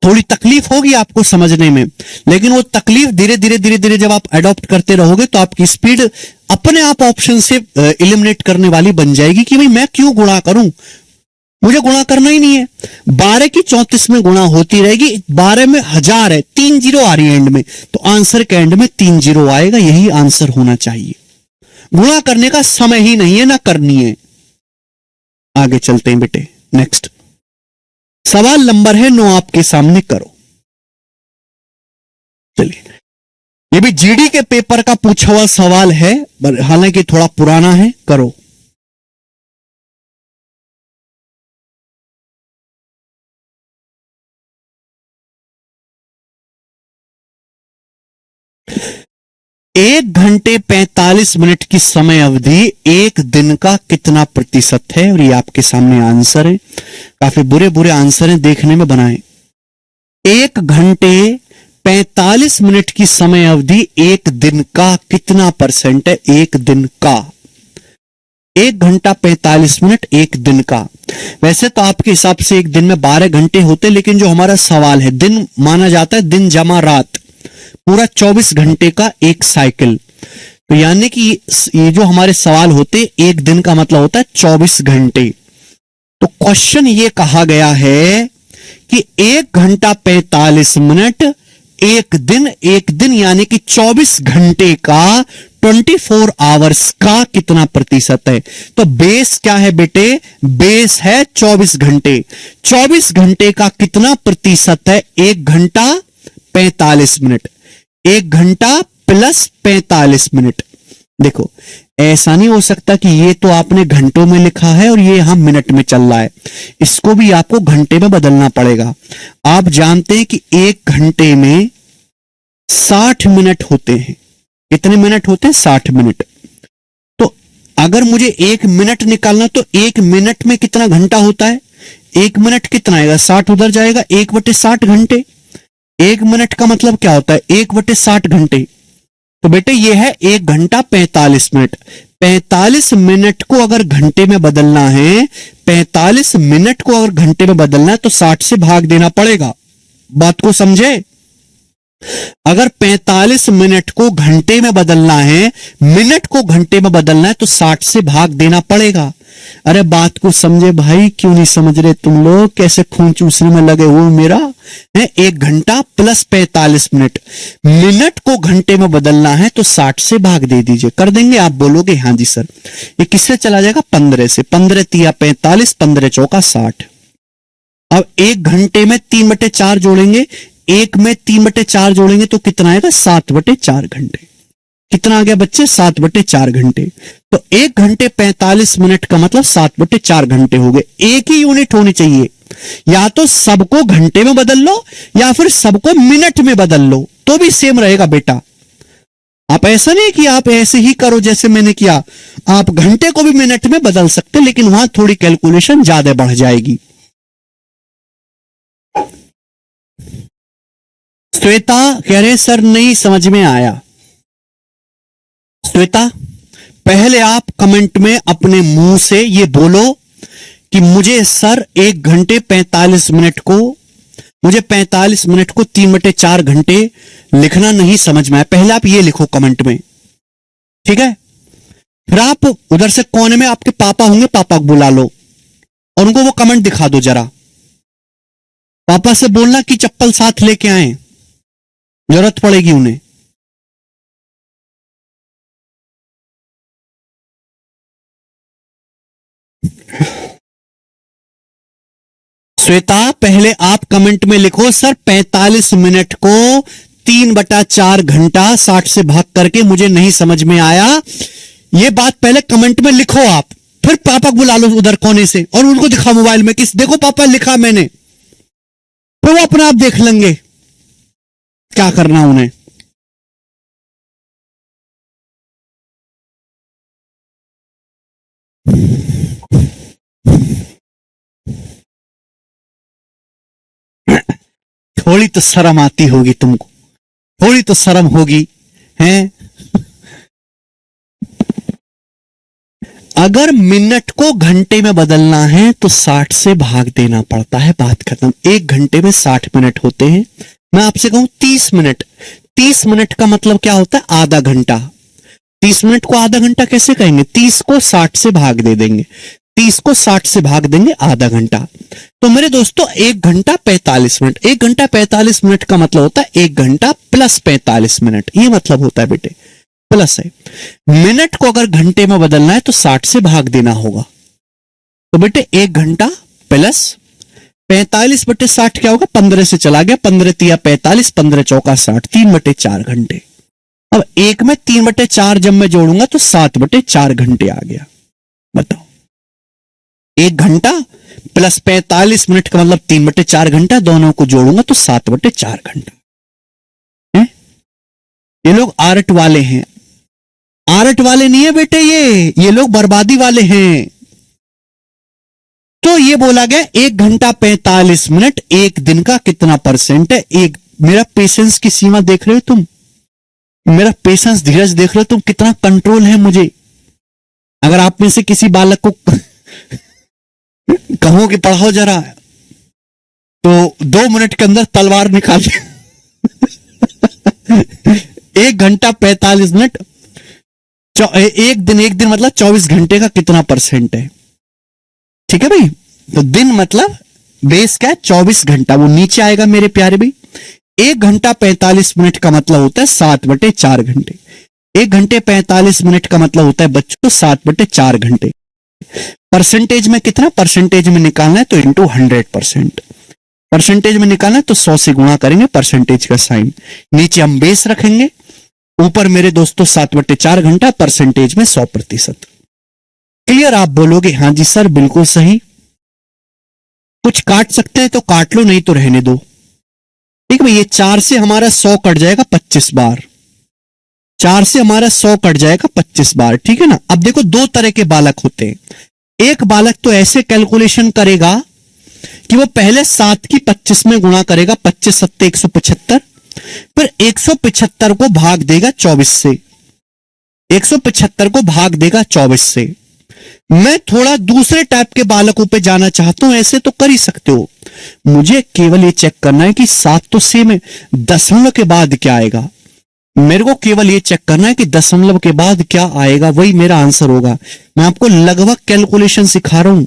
थोड़ी तकलीफ होगी आपको समझने में, लेकिन वो तकलीफ धीरे धीरे धीरे धीरे जब आप अडॉप्ट करते रहोगे तो आपकी स्पीड अपने आप ऑप्शन से एलिमिनेट करने वाली बन जाएगी कि भाई मैं क्यों गुणा करूं, मुझे गुणा करना ही नहीं है। 12 की 34 में गुणा होती रहेगी, 12 में 1000 है, 3 जीरो आ रही है एंड में, तो आंसर के एंड में 3 जीरो आएगा, यही आंसर होना चाहिए। गुणा करने का समय ही नहीं है, ना करनी है। आगे चलते हैं बेटे, नेक्स्ट सवाल नंबर है 9 आपके सामने, करो। चलिए, ये भी जीडी के पेपर का पूछा हुआ सवाल है, हालांकि थोड़ा पुराना है, करो। एक घंटे 45 मिनट की समय अवधि एक दिन का कितना प्रतिशत है, और ये आपके सामने आंसर है। काफी बुरे बुरे आंसर हैं, देखने में बनाएं। 1 घंटे 45 मिनट की समय अवधि एक दिन का कितना परसेंट है, एक दिन का। 1 घंटा 45 मिनट एक दिन का। वैसे तो आपके हिसाब से एक दिन में 12 घंटे होते, लेकिन जो हमारा सवाल है दिन माना जाता है, दिन जमा रात, पूरा 24 घंटे का एक साइकिल। तो यानी कि ये जो हमारे सवाल होते, एक दिन का मतलब होता है 24 घंटे। तो क्वेश्चन ये कहा गया है कि 1 घंटा 45 मिनट एक दिन यानी कि 24 घंटे का, 24 आवर्स का कितना प्रतिशत है। तो बेस क्या है बेटे, बेस है 24 घंटे। 24 घंटे का कितना प्रतिशत है, 1 घंटा 45 मिनट। 1 घंटा प्लस 45 मिनट। देखो ऐसा नहीं हो सकता कि ये तो आपने घंटों में लिखा है और ये यहां मिनट में चल रहा है, इसको भी आपको घंटे में बदलना पड़ेगा। आप जानते हैं कि 1 घंटे में 60 मिनट होते हैं, कितने मिनट होते हैं? 60 मिनट। तो अगर मुझे 1 मिनट निकालना तो 1 मिनट में कितना घंटा होता है? 1 मिनट कितना आएगा? 60 उधर जाएगा, 1/60 घंटे। 1 मिनट का मतलब क्या होता है? 1/60 घंटे। तो बेटे ये है 1 घंटा 45 मिनट। 45 मिनट को अगर घंटे में बदलना है, 45 मिनट को अगर घंटे में बदलना है तो 60 से भाग देना पड़ेगा। बात को समझे? अगर 45 मिनट को घंटे में बदलना है, मिनट को घंटे में बदलना है तो 60 से भाग देना पड़ेगा। अरे बात को समझे भाई, क्यों नहीं समझ रहे तुम लोग? कैसे खून चूसने में लगे हुए मेरा है? 1 घंटा प्लस 45 मिनट, मिनट को घंटे में बदलना है तो 60 से भाग दे दीजिए। कर देंगे? आप बोलोगे हाँ जी सर। ये किससे चला जाएगा? 15 से। 15 तिया 45, 15 चौका 60। अब 1 घंटे में 3/4 जोड़ेंगे, 1 में 3/4 जोड़ेंगे तो कितना आएगा? 7/4 घंटे। कितना आ गया बच्चे? 7/4 घंटे। तो 1 घंटे 45 मिनट का मतलब 7/4 घंटे हो गए। एक ही यूनिट होनी चाहिए, या तो सबको घंटे में बदल लो या फिर सबको मिनट में बदल लो, तो भी सेम रहेगा बेटा। आप ऐसा नहीं कि आप ऐसे ही करो जैसे मैंने किया, आप घंटे को भी मिनट में बदल सकते, लेकिन वहां थोड़ी कैलकुलेशन ज्यादा बढ़ जाएगी। श्वेता कह रहे सर नहीं समझ में आया। श्वेता, पहले आप कमेंट में अपने मुंह से ये बोलो कि मुझे सर 1 घंटे 45 मिनट को, मुझे 45 मिनट को 3/4 घंटे लिखना नहीं समझ में आया। पहले आप ये लिखो कमेंट में, ठीक है? फिर आप उधर से कोने में आपके पापा होंगे, पापा को बुला लो और उनको वो कमेंट दिखा दो जरा। पापा से बोलना कि चप्पल साथ लेके आए, जरूरत पड़ेगी उन्हें। श्वेता, पहले आप कमेंट में लिखो सर 45 मिनट को 3/4 घंटा 60 से भाग करके मुझे नहीं समझ में आया। ये बात पहले कमेंट में लिखो आप, फिर पापा को बुला लो उधर कोने से और उनको दिखाओ मोबाइल में, किस देखो पापा लिखा मैंने, फिर वो अपना आप देख लेंगे क्या करना उन्हें। थोड़ी तो शर्म आती होगी तुमको, थोड़ी तो शर्म होगी हैं? अगर मिनट को घंटे में बदलना है तो 60 से भाग देना पड़ता है, बात खत्म। 1 घंटे में 60 मिनट होते हैं। मैं आपसे कहूं 30 मिनट, 30 मिनट का मतलब क्या होता है? आधा घंटा। 30 मिनट को आधा घंटा कैसे कहेंगे? 30 को 60 से भाग दे देंगे, 30 को 60 से भाग देंगे, आधा घंटा। तो मेरे दोस्तों 1 घंटा 45 मिनट, 1 घंटा 45 मिनट का मतलब होता है 1 घंटा प्लस 45 मिनट, ये मतलब होता है बेटे, प्लस है। मिनट को अगर घंटे में बदलना है तो 60 से भाग देना होगा। तो बेटे 1 घंटा प्लस 45/60 क्या होगा? 15 से चला गया, 15 तिया 45, 15 चौका 60, 3/4 घंटे। अब 1 में 3/4 जब मैं जोड़ूंगा तो 7/4 घंटे आ गया। बताओ, 1 घंटा प्लस 45 मिनट का मतलब 3/4 घंटा, दोनों को जोड़ूंगा तो 7/4 घंटा। ये लोग आरट वाले हैं, आरट वाले नहीं है बेटे, ये लोग बर्बादी वाले हैं। तो ये बोला गया 1 घंटा 45 मिनट 1 दिन का कितना परसेंट है? एक, मेरा पेशेंस की सीमा देख रहे हो तुम? मेरा पेशेंस, धीरज देख रहे हो तुम? कितना कंट्रोल है मुझे। अगर आप में से किसी बालक को कहो कि पढ़ाओ जरा, तो 2 मिनट के अंदर तलवार निकाल 1 घंटा 45 मिनट, 1 दिन मतलब 24 घंटे का कितना परसेंट है? ठीक है भाई। तो दिन मतलब बेस क्या है? 24 घंटा, वो नीचे आएगा मेरे प्यारे भाई। 1 घंटा 45 मिनट का मतलब होता है 7/4 घंटे। 1 घंटे 45 मिनट का मतलब होता है बच्चों 7/4 घंटे। परसेंटेज में कितना? परसेंटेज में निकालना है तो इंटू 100%। परसेंटेज में निकालना है तो 100 से गुणा करेंगे, परसेंटेज का साइन, नीचे हम बेस रखेंगे, ऊपर मेरे दोस्तों 7/4 घंटा, परसेंटेज में 100%। क्लियर? आप बोलोगे हाँ जी सर बिल्कुल सही। कुछ काट सकते हैं तो काट लो, नहीं तो रहने दो। ठीक है, ये 4 से हमारा 100 कट जाएगा 25 बार। 4 से हमारा 100 कट जाएगा 25 बार, ठीक है ना। अब देखो दो तरह के बालक होते हैं। एक बालक तो ऐसे कैलकुलेशन करेगा कि वो पहले 7 की 25 में गुणा करेगा, 25 सत्ते 175, फिर 175 को भाग देगा 24 से, 175 को भाग देगा 24 से। मैं थोड़ा दूसरे टाइप के बालकों पे जाना चाहता हूं, ऐसे तो कर ही सकते हो। मुझे केवल ये चेक करना है कि 7 तो सेम है, दशमलव के बाद क्या आएगा। मेरे को केवल ये चेक करना है कि दशमलव के बाद क्या आएगा, वही मेरा आंसर होगा। मैं आपको लगभग कैलकुलेशन सिखा रहा हूं।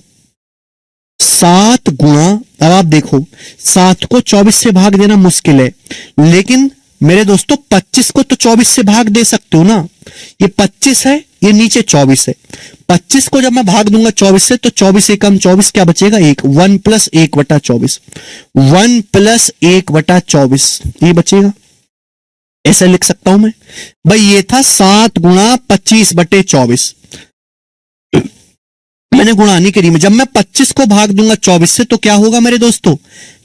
7 गुणा, अब आप देखो 7 को 24 से भाग देना मुश्किल है, लेकिन मेरे दोस्तों 25 को तो 24 से भाग दे सकते हो ना। ये 25 है, ये नीचे 24 है। 25 को जब मैं भाग दूंगा 24 से तो 24 एकम 24 क्या बचेगा, 1, 1 प्लस 1/24, 1 प्लस 1/24 ये बचेगा। ऐसा लिख सकता हूं मैं भाई, ये था 7 गुणा 25/24। मैंने गुणानी करी में, जब मैं 25 को भाग दूंगा 24 से तो क्या होगा मेरे दोस्तों,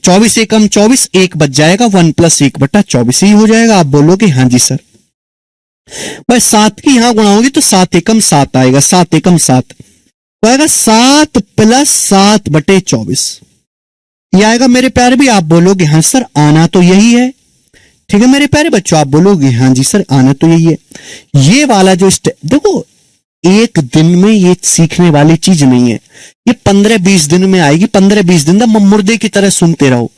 24 एकम 24, 1 बच जाएगा, 1 प्लस 1/24 ही हो जाएगा। आप बोलोगे हाँ जी सर। भाई 7 की यहां गुणा होगी तो 7 एकम 7 आएगा, 7 एकम 7 तो आएगा 7 प्लस 7/24 ये आएगा मेरे प्यारे भी। आप बोलोगे हाँ सर आना तो यही है, ठीक है मेरे प्यारे बच्चों। आप बोलोगे हाँ जी सर आना तो यही है। ये वाला जो देखो, एक दिन में ये सीखने वाली चीज नहीं है, ये 15-20 दिन में आएगी। 15-20 दिन तक मुर्दे की तरह सुनते रहो,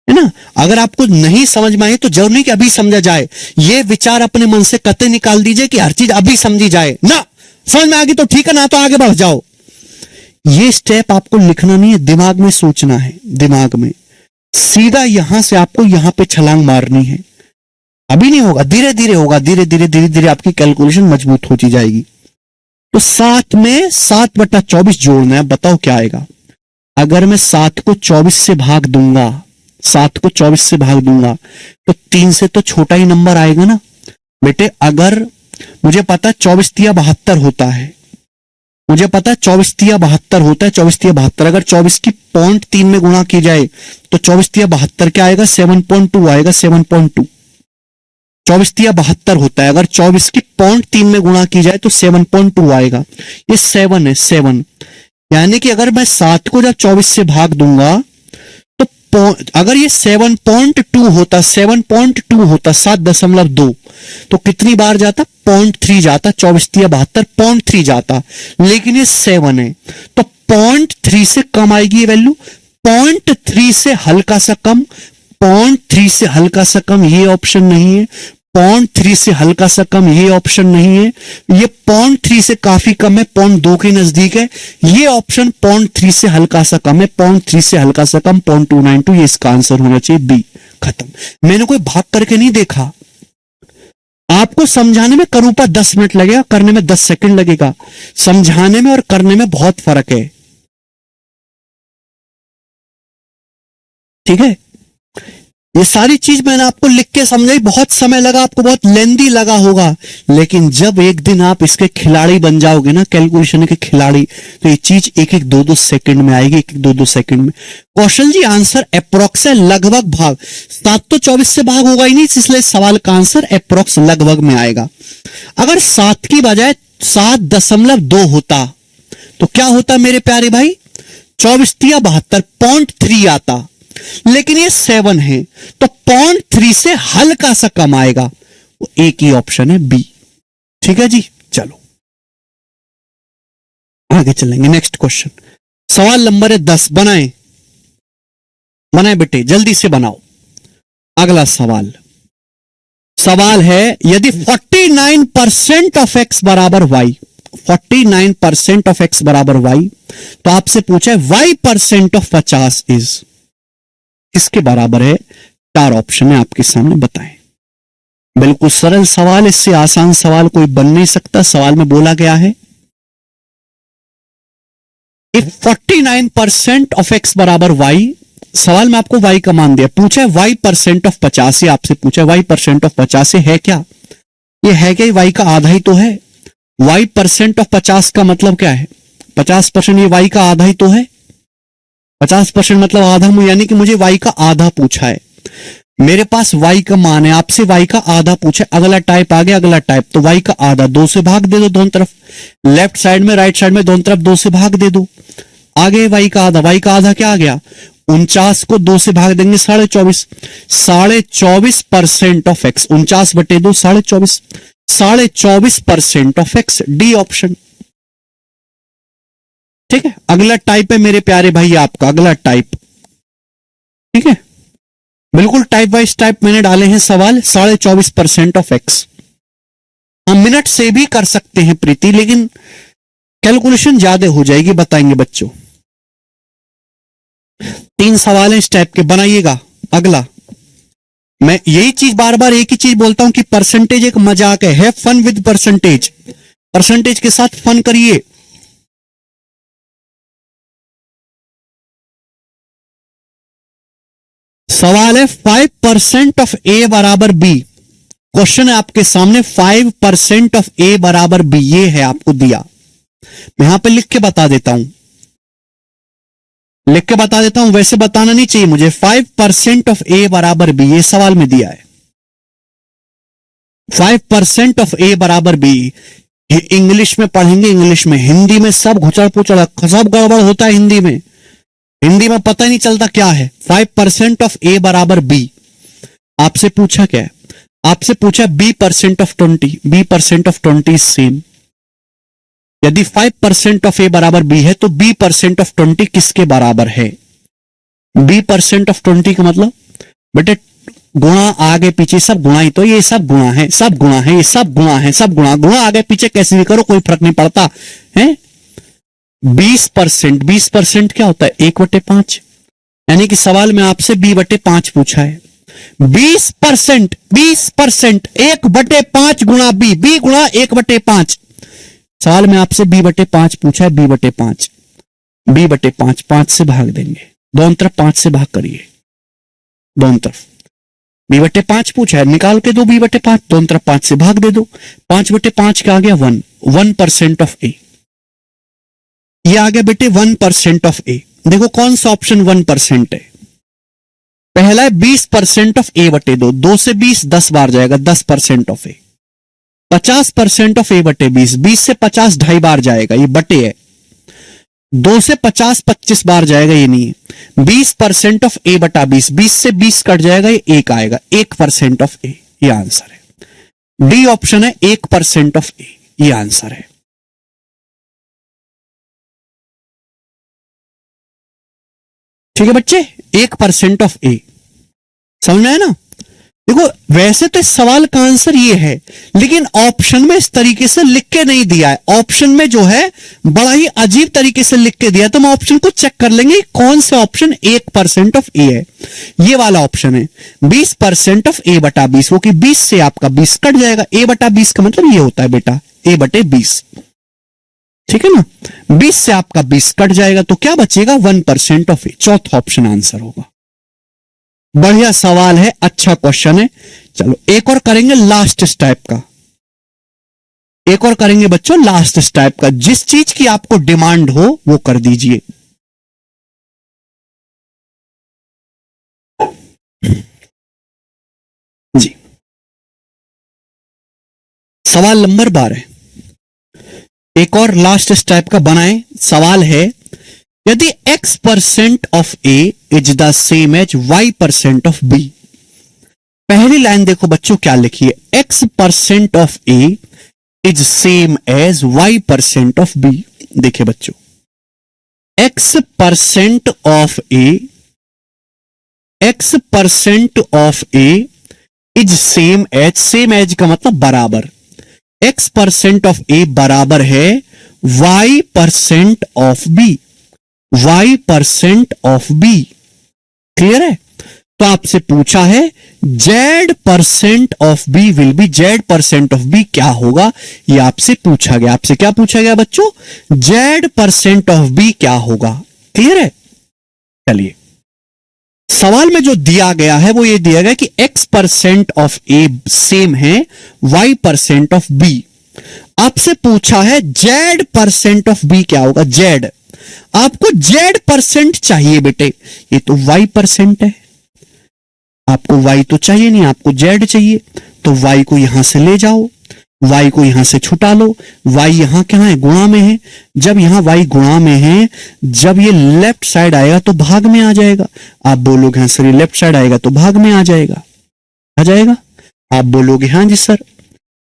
है ना। अगर आपको नहीं समझ में आई तो जरूर नहीं कि अभी समझा जाए, ये विचार अपने मन से कतई निकाल दीजिए कि हर चीज अभी समझी जाए ना। समझ में आ गई तो ठीक है, ना तो आगे बढ़ जाओ। ये स्टेप आपको लिखना नहीं है, दिमाग में सोचना है, दिमाग में सीधा यहां से आपको यहां पे छलांग मारनी है। अभी नहीं होगा, धीरे धीरे होगा, धीरे धीरे धीरे धीरे आपकी कैलकुलेशन मजबूत होती जाएगी। तो 7 में 7/24 जोड़ना है, बताओ क्या आएगा। अगर मैं 7 को 24 से भाग दूंगा, 7 को 24 से भाग दूंगा तो 3 से तो छोटा ही नंबर आएगा ना बेटे। अगर मुझे पता 24 तिया 72 होता है, मुझे पता 24 तिया 72 होता है, 24 तिया 72। अगर 24 की 0.3 में गुणा की जाए तो 24 तिया 72 क्या आएगा, 7.2 आएगा, 7.2। 24 तिया 72 होता है, अगर 24 की 0.3 में गुणा की जाए तो 7.2 आएगा। ये 7 है, 7। यानी कि अगर मैं 7 को जब 24 से भाग दूंगा तो अगर ये 7.2 होता, 7.2 होता 7.2 तो कितनी बार जाता, 0.3 जाता। 24 तिया 72 0.3 जाता, लेकिन ये 7 है तो 0.3 से कम आएगी ये वैल्यू। 0.3 से हल्का सा कम, 0.3 से हल्का सा कम ये ऑप्शन नहीं है, 0.3 से हल्का सा कम ये ऑप्शन नहीं है, ये 0.3 से काफी कम है, 0.2 के नजदीक है, ये ऑप्शन 0.3 से हल्का सा कम है, 0.3 से हल्का सा कम 0.292, ये इसका आंसर होना चाहिए बी। खत्म। मैंने कोई भाग करके नहीं देखा, आपको समझाने में करूपा 10 मिनट लगेगा, करने में 10 सेकंड लगेगा। समझाने में और करने में बहुत फर्क है, ठीक है। ये सारी चीज मैंने आपको लिख के समझाई, बहुत समय लगा, आपको बहुत लेंदी लगा होगा, लेकिन जब एक दिन आप इसके खिलाड़ी बन जाओगे ना, कैलकुलेशन के खिलाड़ी, तो ये चीज 1-1, 2-2 सेकंड में आएगी, 1-1, 2-2 सेकंड में। कौशल जी आंसर अप्रोक्स है, लगभग भाग। 7 तो 24 से भाग होगा ही नहीं, इसलिए सवाल का आंसर अप्रोक्स लगभग में आएगा। अगर 7 की बजाय 7.2 होता तो क्या होता मेरे प्यारे भाई, 24 तिया 72 0.3 आता, लेकिन ये 7 है तो 0.3 से हल्का सा कम आएगा, वो एक ही ऑप्शन है बी। ठीक है जी, चलो आगे चलेंगे। नेक्स्ट क्वेश्चन, सवाल नंबर है 10। बनाए बनाए बेटे, जल्दी से बनाओ। अगला सवाल, सवाल है यदि 49% ऑफ एक्स बराबर वाई, 49% ऑफ एक्स बराबर वाई, तो आपसे पूछा है y% ऑफ 50 इज किसके बराबर है। 4 ऑप्शन है आपके सामने, बताएं। बिल्कुल सरल सवाल, इससे आसान सवाल कोई बन नहीं सकता। सवाल में बोला गया है इफ 49% ऑफ एक्स बराबर वाई, सवाल में आपको वाई का मान दिया, पूछा है y% ऑफ 50, आपसे पूछा है y% ऑफ 50 है क्या, ये है क्या, वाई का आधा ही तो है। y% ऑफ 50 का मतलब क्या है, 50% ये वाई का आधा ही तो है। 50% मतलब आधा, यानी कि मुझे y का आधा पूछा है। मेरे पास y का मान है, आपसे y का आधा पूछे, अगला टाइप आ गया, अगला टाइप, तो y का आधा 2 से भाग दे दो दोनों तरफ, लेफ्ट साइड में राइट साइड में दोनों तरफ 2 से भाग दे दो, आगे y का आधा क्या आ गया, 49 को 2 से भाग देंगे 24.5, 24.5% ऑफ x, 49 बटे 2 24.5, 24.5% ऑफ x, डी ऑप्शन। ठीक है, अगला टाइप है मेरे प्यारे भाई आपका, अगला टाइप, ठीक है, बिल्कुल टाइप वाइज टाइप मैंने डाले हैं सवाल, 24.5% ऑफ एक्स। हम मिनट से भी कर सकते हैं प्रीति, लेकिन कैलकुलेशन ज्यादा हो जाएगी, बताएंगे बच्चों। 3 सवाल हैं इस टाइप के, बनाइएगा। अगला, मैं यही चीज बार बार एक ही चीज बोलता हूं कि परसेंटेज एक मजाक है, फन विद परसेंटेज, परसेंटेज के साथ फन करिए। सवाल है 5% ऑफ ए बराबर बी, क्वेश्चन है आपके सामने, 5% ऑफ ए बराबर बी, ये है आपको दिया। मैं यहां पे लिख के बता देता हूं, वैसे बताना नहीं चाहिए मुझे। 5% ऑफ ए बराबर बी, ये सवाल में दिया है, 5% ऑफ ए बराबर बी। इंग्लिश में पढ़ेंगे, इंग्लिश में, हिंदी में सब घुचड़ पुचड़, सब गड़बड़ होता है हिंदी में पता ही नहीं चलता क्या है। 5% ऑफ ए बराबर बी, आपसे पूछा क्या है, आपसे पूछा b% of 20, b% of 20 is same. यदि 5% ऑफ ए बराबर बी है तो b% ऑफ 20 किसके बराबर है? b% ऑफ 20 का मतलब बेटे गुणा आगे पीछे सब गुणा ही, तो ये सब गुणा है, सब गुणा है, ये सब गुणा है, सब गुणा आगे पीछे कैसे भी करो कोई फर्क नहीं पड़ता है। 20% क्या होता है? 1/5, यानी कि सवाल में आपसे b/5 पूछा है। 20% 1/5 गुणा b गुणा 1/5, सवाल में आपसे b/5 पूछा है, b/5, 5 से भाग देंगे, दोनों तरफ 5 से भाग करिए, दोनों तरफ b/5 पूछा है, निकाल के दो b/5, दोनों तरफ 5 से भाग दे दो, 5/5 क्या आ गया? 1% ऑफ ए, ये आ गया बेटे 1% ऑफ ए। देखो कौन सा ऑप्शन 1% है? पहला है 20% ऑफ a/2, 2 से 20 10 बार जाएगा, 10% ऑफ ए। 50% ऑफ a/20, 20 से 50 2.5 बार जाएगा, ये बटे है। 2 से 50 25 बार जाएगा, ये नहीं है। 20% ऑफ a/20, 20 से 20 कट जाएगा, ये 1 आएगा, 1% ऑफ ए, ये आंसर है। डी ऑप्शन है 1% ऑफ ए, ये आंसर है। ठीक है बच्चे, 1% ऑफ ए, समझ में आया ना? देखो वैसे तो इस सवाल का आंसर ये है, लेकिन ऑप्शन में इस तरीके से लिख के नहीं दिया है। ऑप्शन में जो है बड़ा ही अजीब तरीके से लिख के दिया, तो हम ऑप्शन को चेक कर लेंगे कौन से ऑप्शन 1% ऑफ ए है। ये वाला ऑप्शन है 20% ऑफ a/20, वो कि 20 से आपका 20 कट जाएगा, a/20 का मतलब ये होता है बेटा a/20, ठीक है ना? 20 से आपका 20 कट जाएगा, तो क्या बचेगा? 1% ऑफ ए, चौथा ऑप्शन आंसर होगा। बढ़िया सवाल है, अच्छा क्वेश्चन है। चलो एक और करेंगे लास्ट टाइप का, एक और करेंगे बच्चों लास्ट टाइप का। जिस चीज की आपको डिमांड हो वो कर दीजिए। जी, सवाल नंबर 12, एक और लास्ट टाइप का बनाए। सवाल है यदि x% of a is the same as y% of b। पहली लाइन देखो बच्चों क्या लिखी है, x% of a is same as y% of b। देखिए बच्चों, x% of a is same as का मतलब बराबर, x% ऑफ a बराबर है y% of b, y% of b। Clear है? तो आपसे पूछा है z% of b will be, z% of b क्या होगा, ये आपसे पूछा गया। आपसे क्या पूछा गया बच्चों? z% ऑफ b क्या होगा। क्लियर है? चलिए, सवाल में जो दिया गया है वो ये दिया गया कि x% ऑफ a सेम है y% ऑफ b। आपसे पूछा है z% ऑफ b क्या होगा। z, आपको z% चाहिए बेटे, ये तो y% है, आपको y तो चाहिए नहीं, आपको z चाहिए, तो y को यहां से ले जाओ, y को यहां से छुटा लो, y यहां क्या है, गुणा में है। जब यहां y गुणा में है, जब ये लेफ्ट साइड आएगा तो भाग में आ जाएगा। आप बोलोगे हाँ सर, ये लेफ्ट साइड आएगा तो भाग में आ जाएगा, आ जाएगा। आप बोलोगे हाँ जी सर,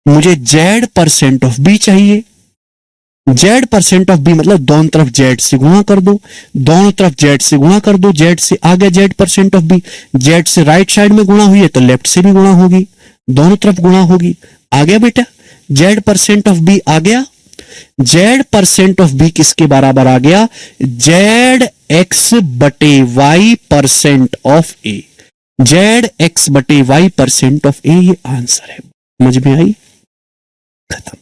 मुझे z% ऑफ b चाहिए। z% ऑफ b मतलब दोनों तरफ z से गुणा कर दो, दोनों तरफ z से गुणा कर दो, z से आ गया z% ऑफ b, z से राइट साइड में गुणा हुई है तो लेफ्ट से भी गुणा होगी, दोनों तरफ गुणा होगी। आ गया बेटा, z% ऑफ b आ गया। z% ऑफ b किसके बराबर आ गया, zx बटे y% ऑफ a, zx बटे y% ऑफ a, ये आंसर है। समझ में आई? खत्म।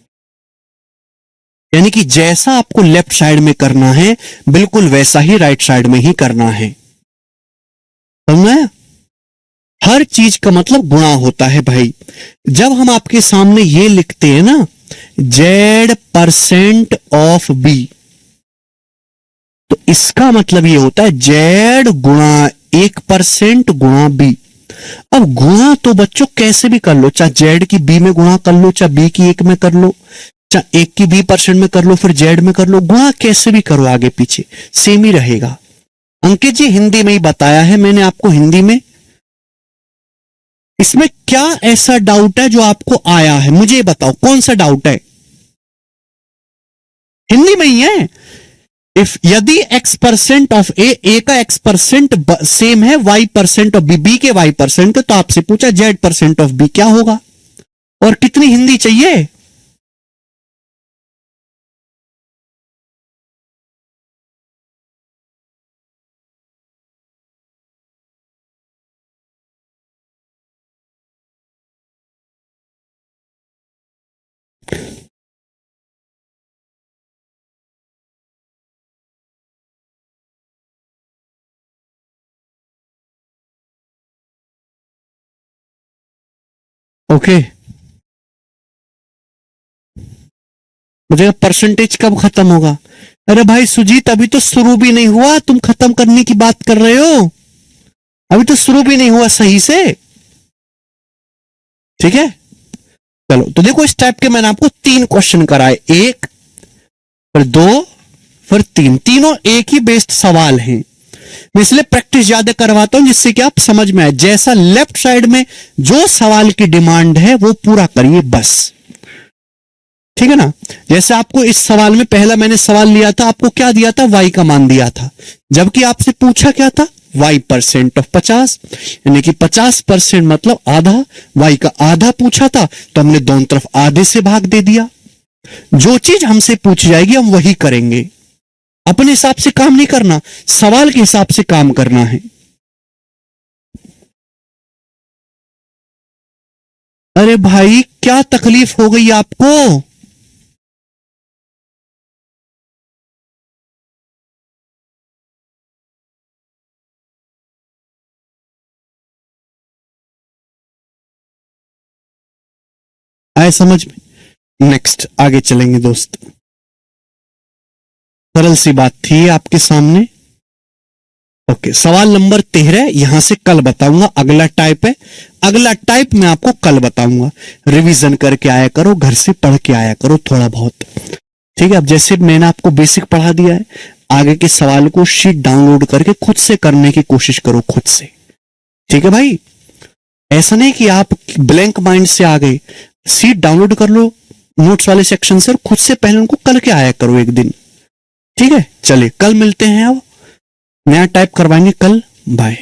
यानी कि जैसा आपको लेफ्ट साइड में करना है बिल्कुल वैसा ही राइट साइड में ही करना है। समझ में? हर चीज का मतलब गुणा होता है भाई। जब हम आपके सामने ये लिखते हैं ना z% ऑफ b, तो इसका मतलब ये होता है z गुणा 1% गुणा b। अब गुणा तो बच्चों कैसे भी कर लो, चाहे z की b में गुणा कर लो, चाहे b की 1 में कर लो, चाहे 1 की b% में कर लो, फिर z में कर लो, गुणा कैसे भी करो आगे पीछे सेम ही रहेगा। अंकित जी हिंदी में ही बताया है मैंने आपको, हिंदी में। इसमें क्या ऐसा डाउट है जो आपको आया है, मुझे बताओ कौन सा डाउट है? हिंदी में ही है। इफ यदि x% ऑफ a का x% सेम है y% ऑफ b के y% का, तो आपसे पूछा z% ऑफ b क्या होगा और कितनी हिंदी चाहिए? ओके मुझे परसेंटेज कब खत्म होगा? अरे भाई सुजीत अभी तो शुरू भी नहीं हुआ, तुम खत्म करने की बात कर रहे हो, अभी तो शुरू भी नहीं हुआ सही से। ठीक है चलो, तो देखो इस टाइप के मैंने आपको 3 क्वेश्चन कराए, 1 फिर 2 फिर 3, तीनों एक ही बेस्ड सवाल हैं। मैं इसलिए प्रैक्टिस ज्यादा करवाता हूं जिससे कि आप समझ में आए। जैसा लेफ्ट साइड में जो सवाल की डिमांड है वो पूरा करिए बस, ठीक है ना। जैसे आपको इस सवाल में पहला मैंने सवाल लिया था, आपको क्या दिया था, y का मान दिया था, जबकि आपसे पूछा क्या था, y% ऑफ 50, यानी कि 50% मतलब आधा, y का आधा पूछा था तो हमने दोनों तरफ आधे से भाग दे दिया। जो चीज हमसे पूछी जाएगी हम वही करेंगे, अपने हिसाब से काम नहीं करना, सवाल के हिसाब से काम करना है। अरे भाई क्या तकलीफ हो गई आपको? आए समझ में? नेक्स्ट आगे चलेंगे दोस्त। सरल सी बात थी आपके सामने। ओके सवाल नंबर 13 यहां से कल बताऊंगा, अगला टाइप है, अगला टाइप मैं आपको कल बताऊंगा। रिवीजन करके आया करो, घर से पढ़ के आया करो थोड़ा बहुत, ठीक है। अब जैसे मैंने आपको बेसिक पढ़ा दिया है, आगे के सवाल को शीट डाउनलोड करके खुद से करने की कोशिश करो, खुद से, ठीक है भाई। ऐसा नहीं कि आप ब्लैंक माइंड से आ गए, शीट डाउनलोड कर लो नोट्स वाले सेक्शन से और खुद से पहले उनको करके आया करो एक दिन, ठीक है। चलिए कल मिलते हैं, अब नया टाइप करवाएंगे कल, बाय।